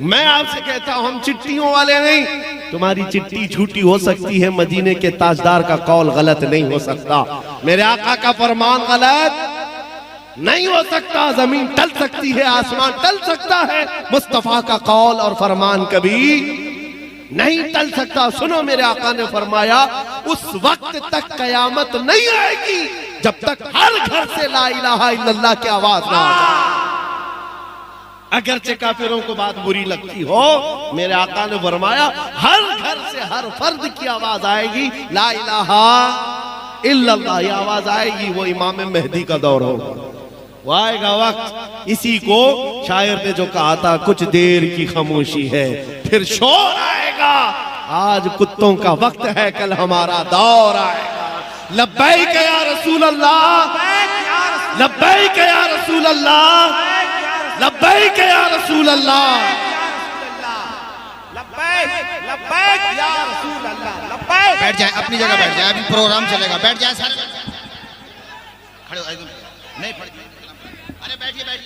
[SPEAKER 1] मैं आपसे कहता हूं, हम चिट्ठियों वाले नहीं। तुम्हारी चिट्ठी झूठी हो सकती है, मदीने के ताजदार का कौल गलत नहीं हो सकता, मेरे आका का फरमान गलत नहीं हो सकता। जमीन टल सकती है, आसमान टल सकता है, मुस्तफा का कौल और फरमान कभी नहीं टल सकता। सुनो, मेरे आका ने फरमाया, उस वक्त तक कयामत नहीं आएगी जब तक हर घर से ला इलाहा इल्लल्लाह की आवाज ना आए। अगरचे काफिरों को बात बुरी लगती हो, मेरे आका ने फरमाया हर घर से हर फर्द की आवाज आएगी, ला इलाहा इल्लल्लाह ये आवाज आएगी। वो इमाम मेहदी का दौर होगा, वो आएगा वक्त। इसी को शायर ने जो कहा था, कुछ देर की खामोशी है फिर शोर आएगा। आज कुत्तों का वक्त है, कल हमारा दौर आएगा। लब्बैक या रसूल अल्लाह, लब्बैक या रसूल अल्लाह, लब्बैक या रसूल अल्लाह,
[SPEAKER 3] लब्बैक लब्बैक या रसूल अल्लाह, लब्बैक।
[SPEAKER 2] बैठ जाए, अपनी जगह बैठ जाए, अभी प्रोग्राम चलेगा। बैठ जाए सारे, खड़े हो, नहीं, अरे बैठिए बैठिए।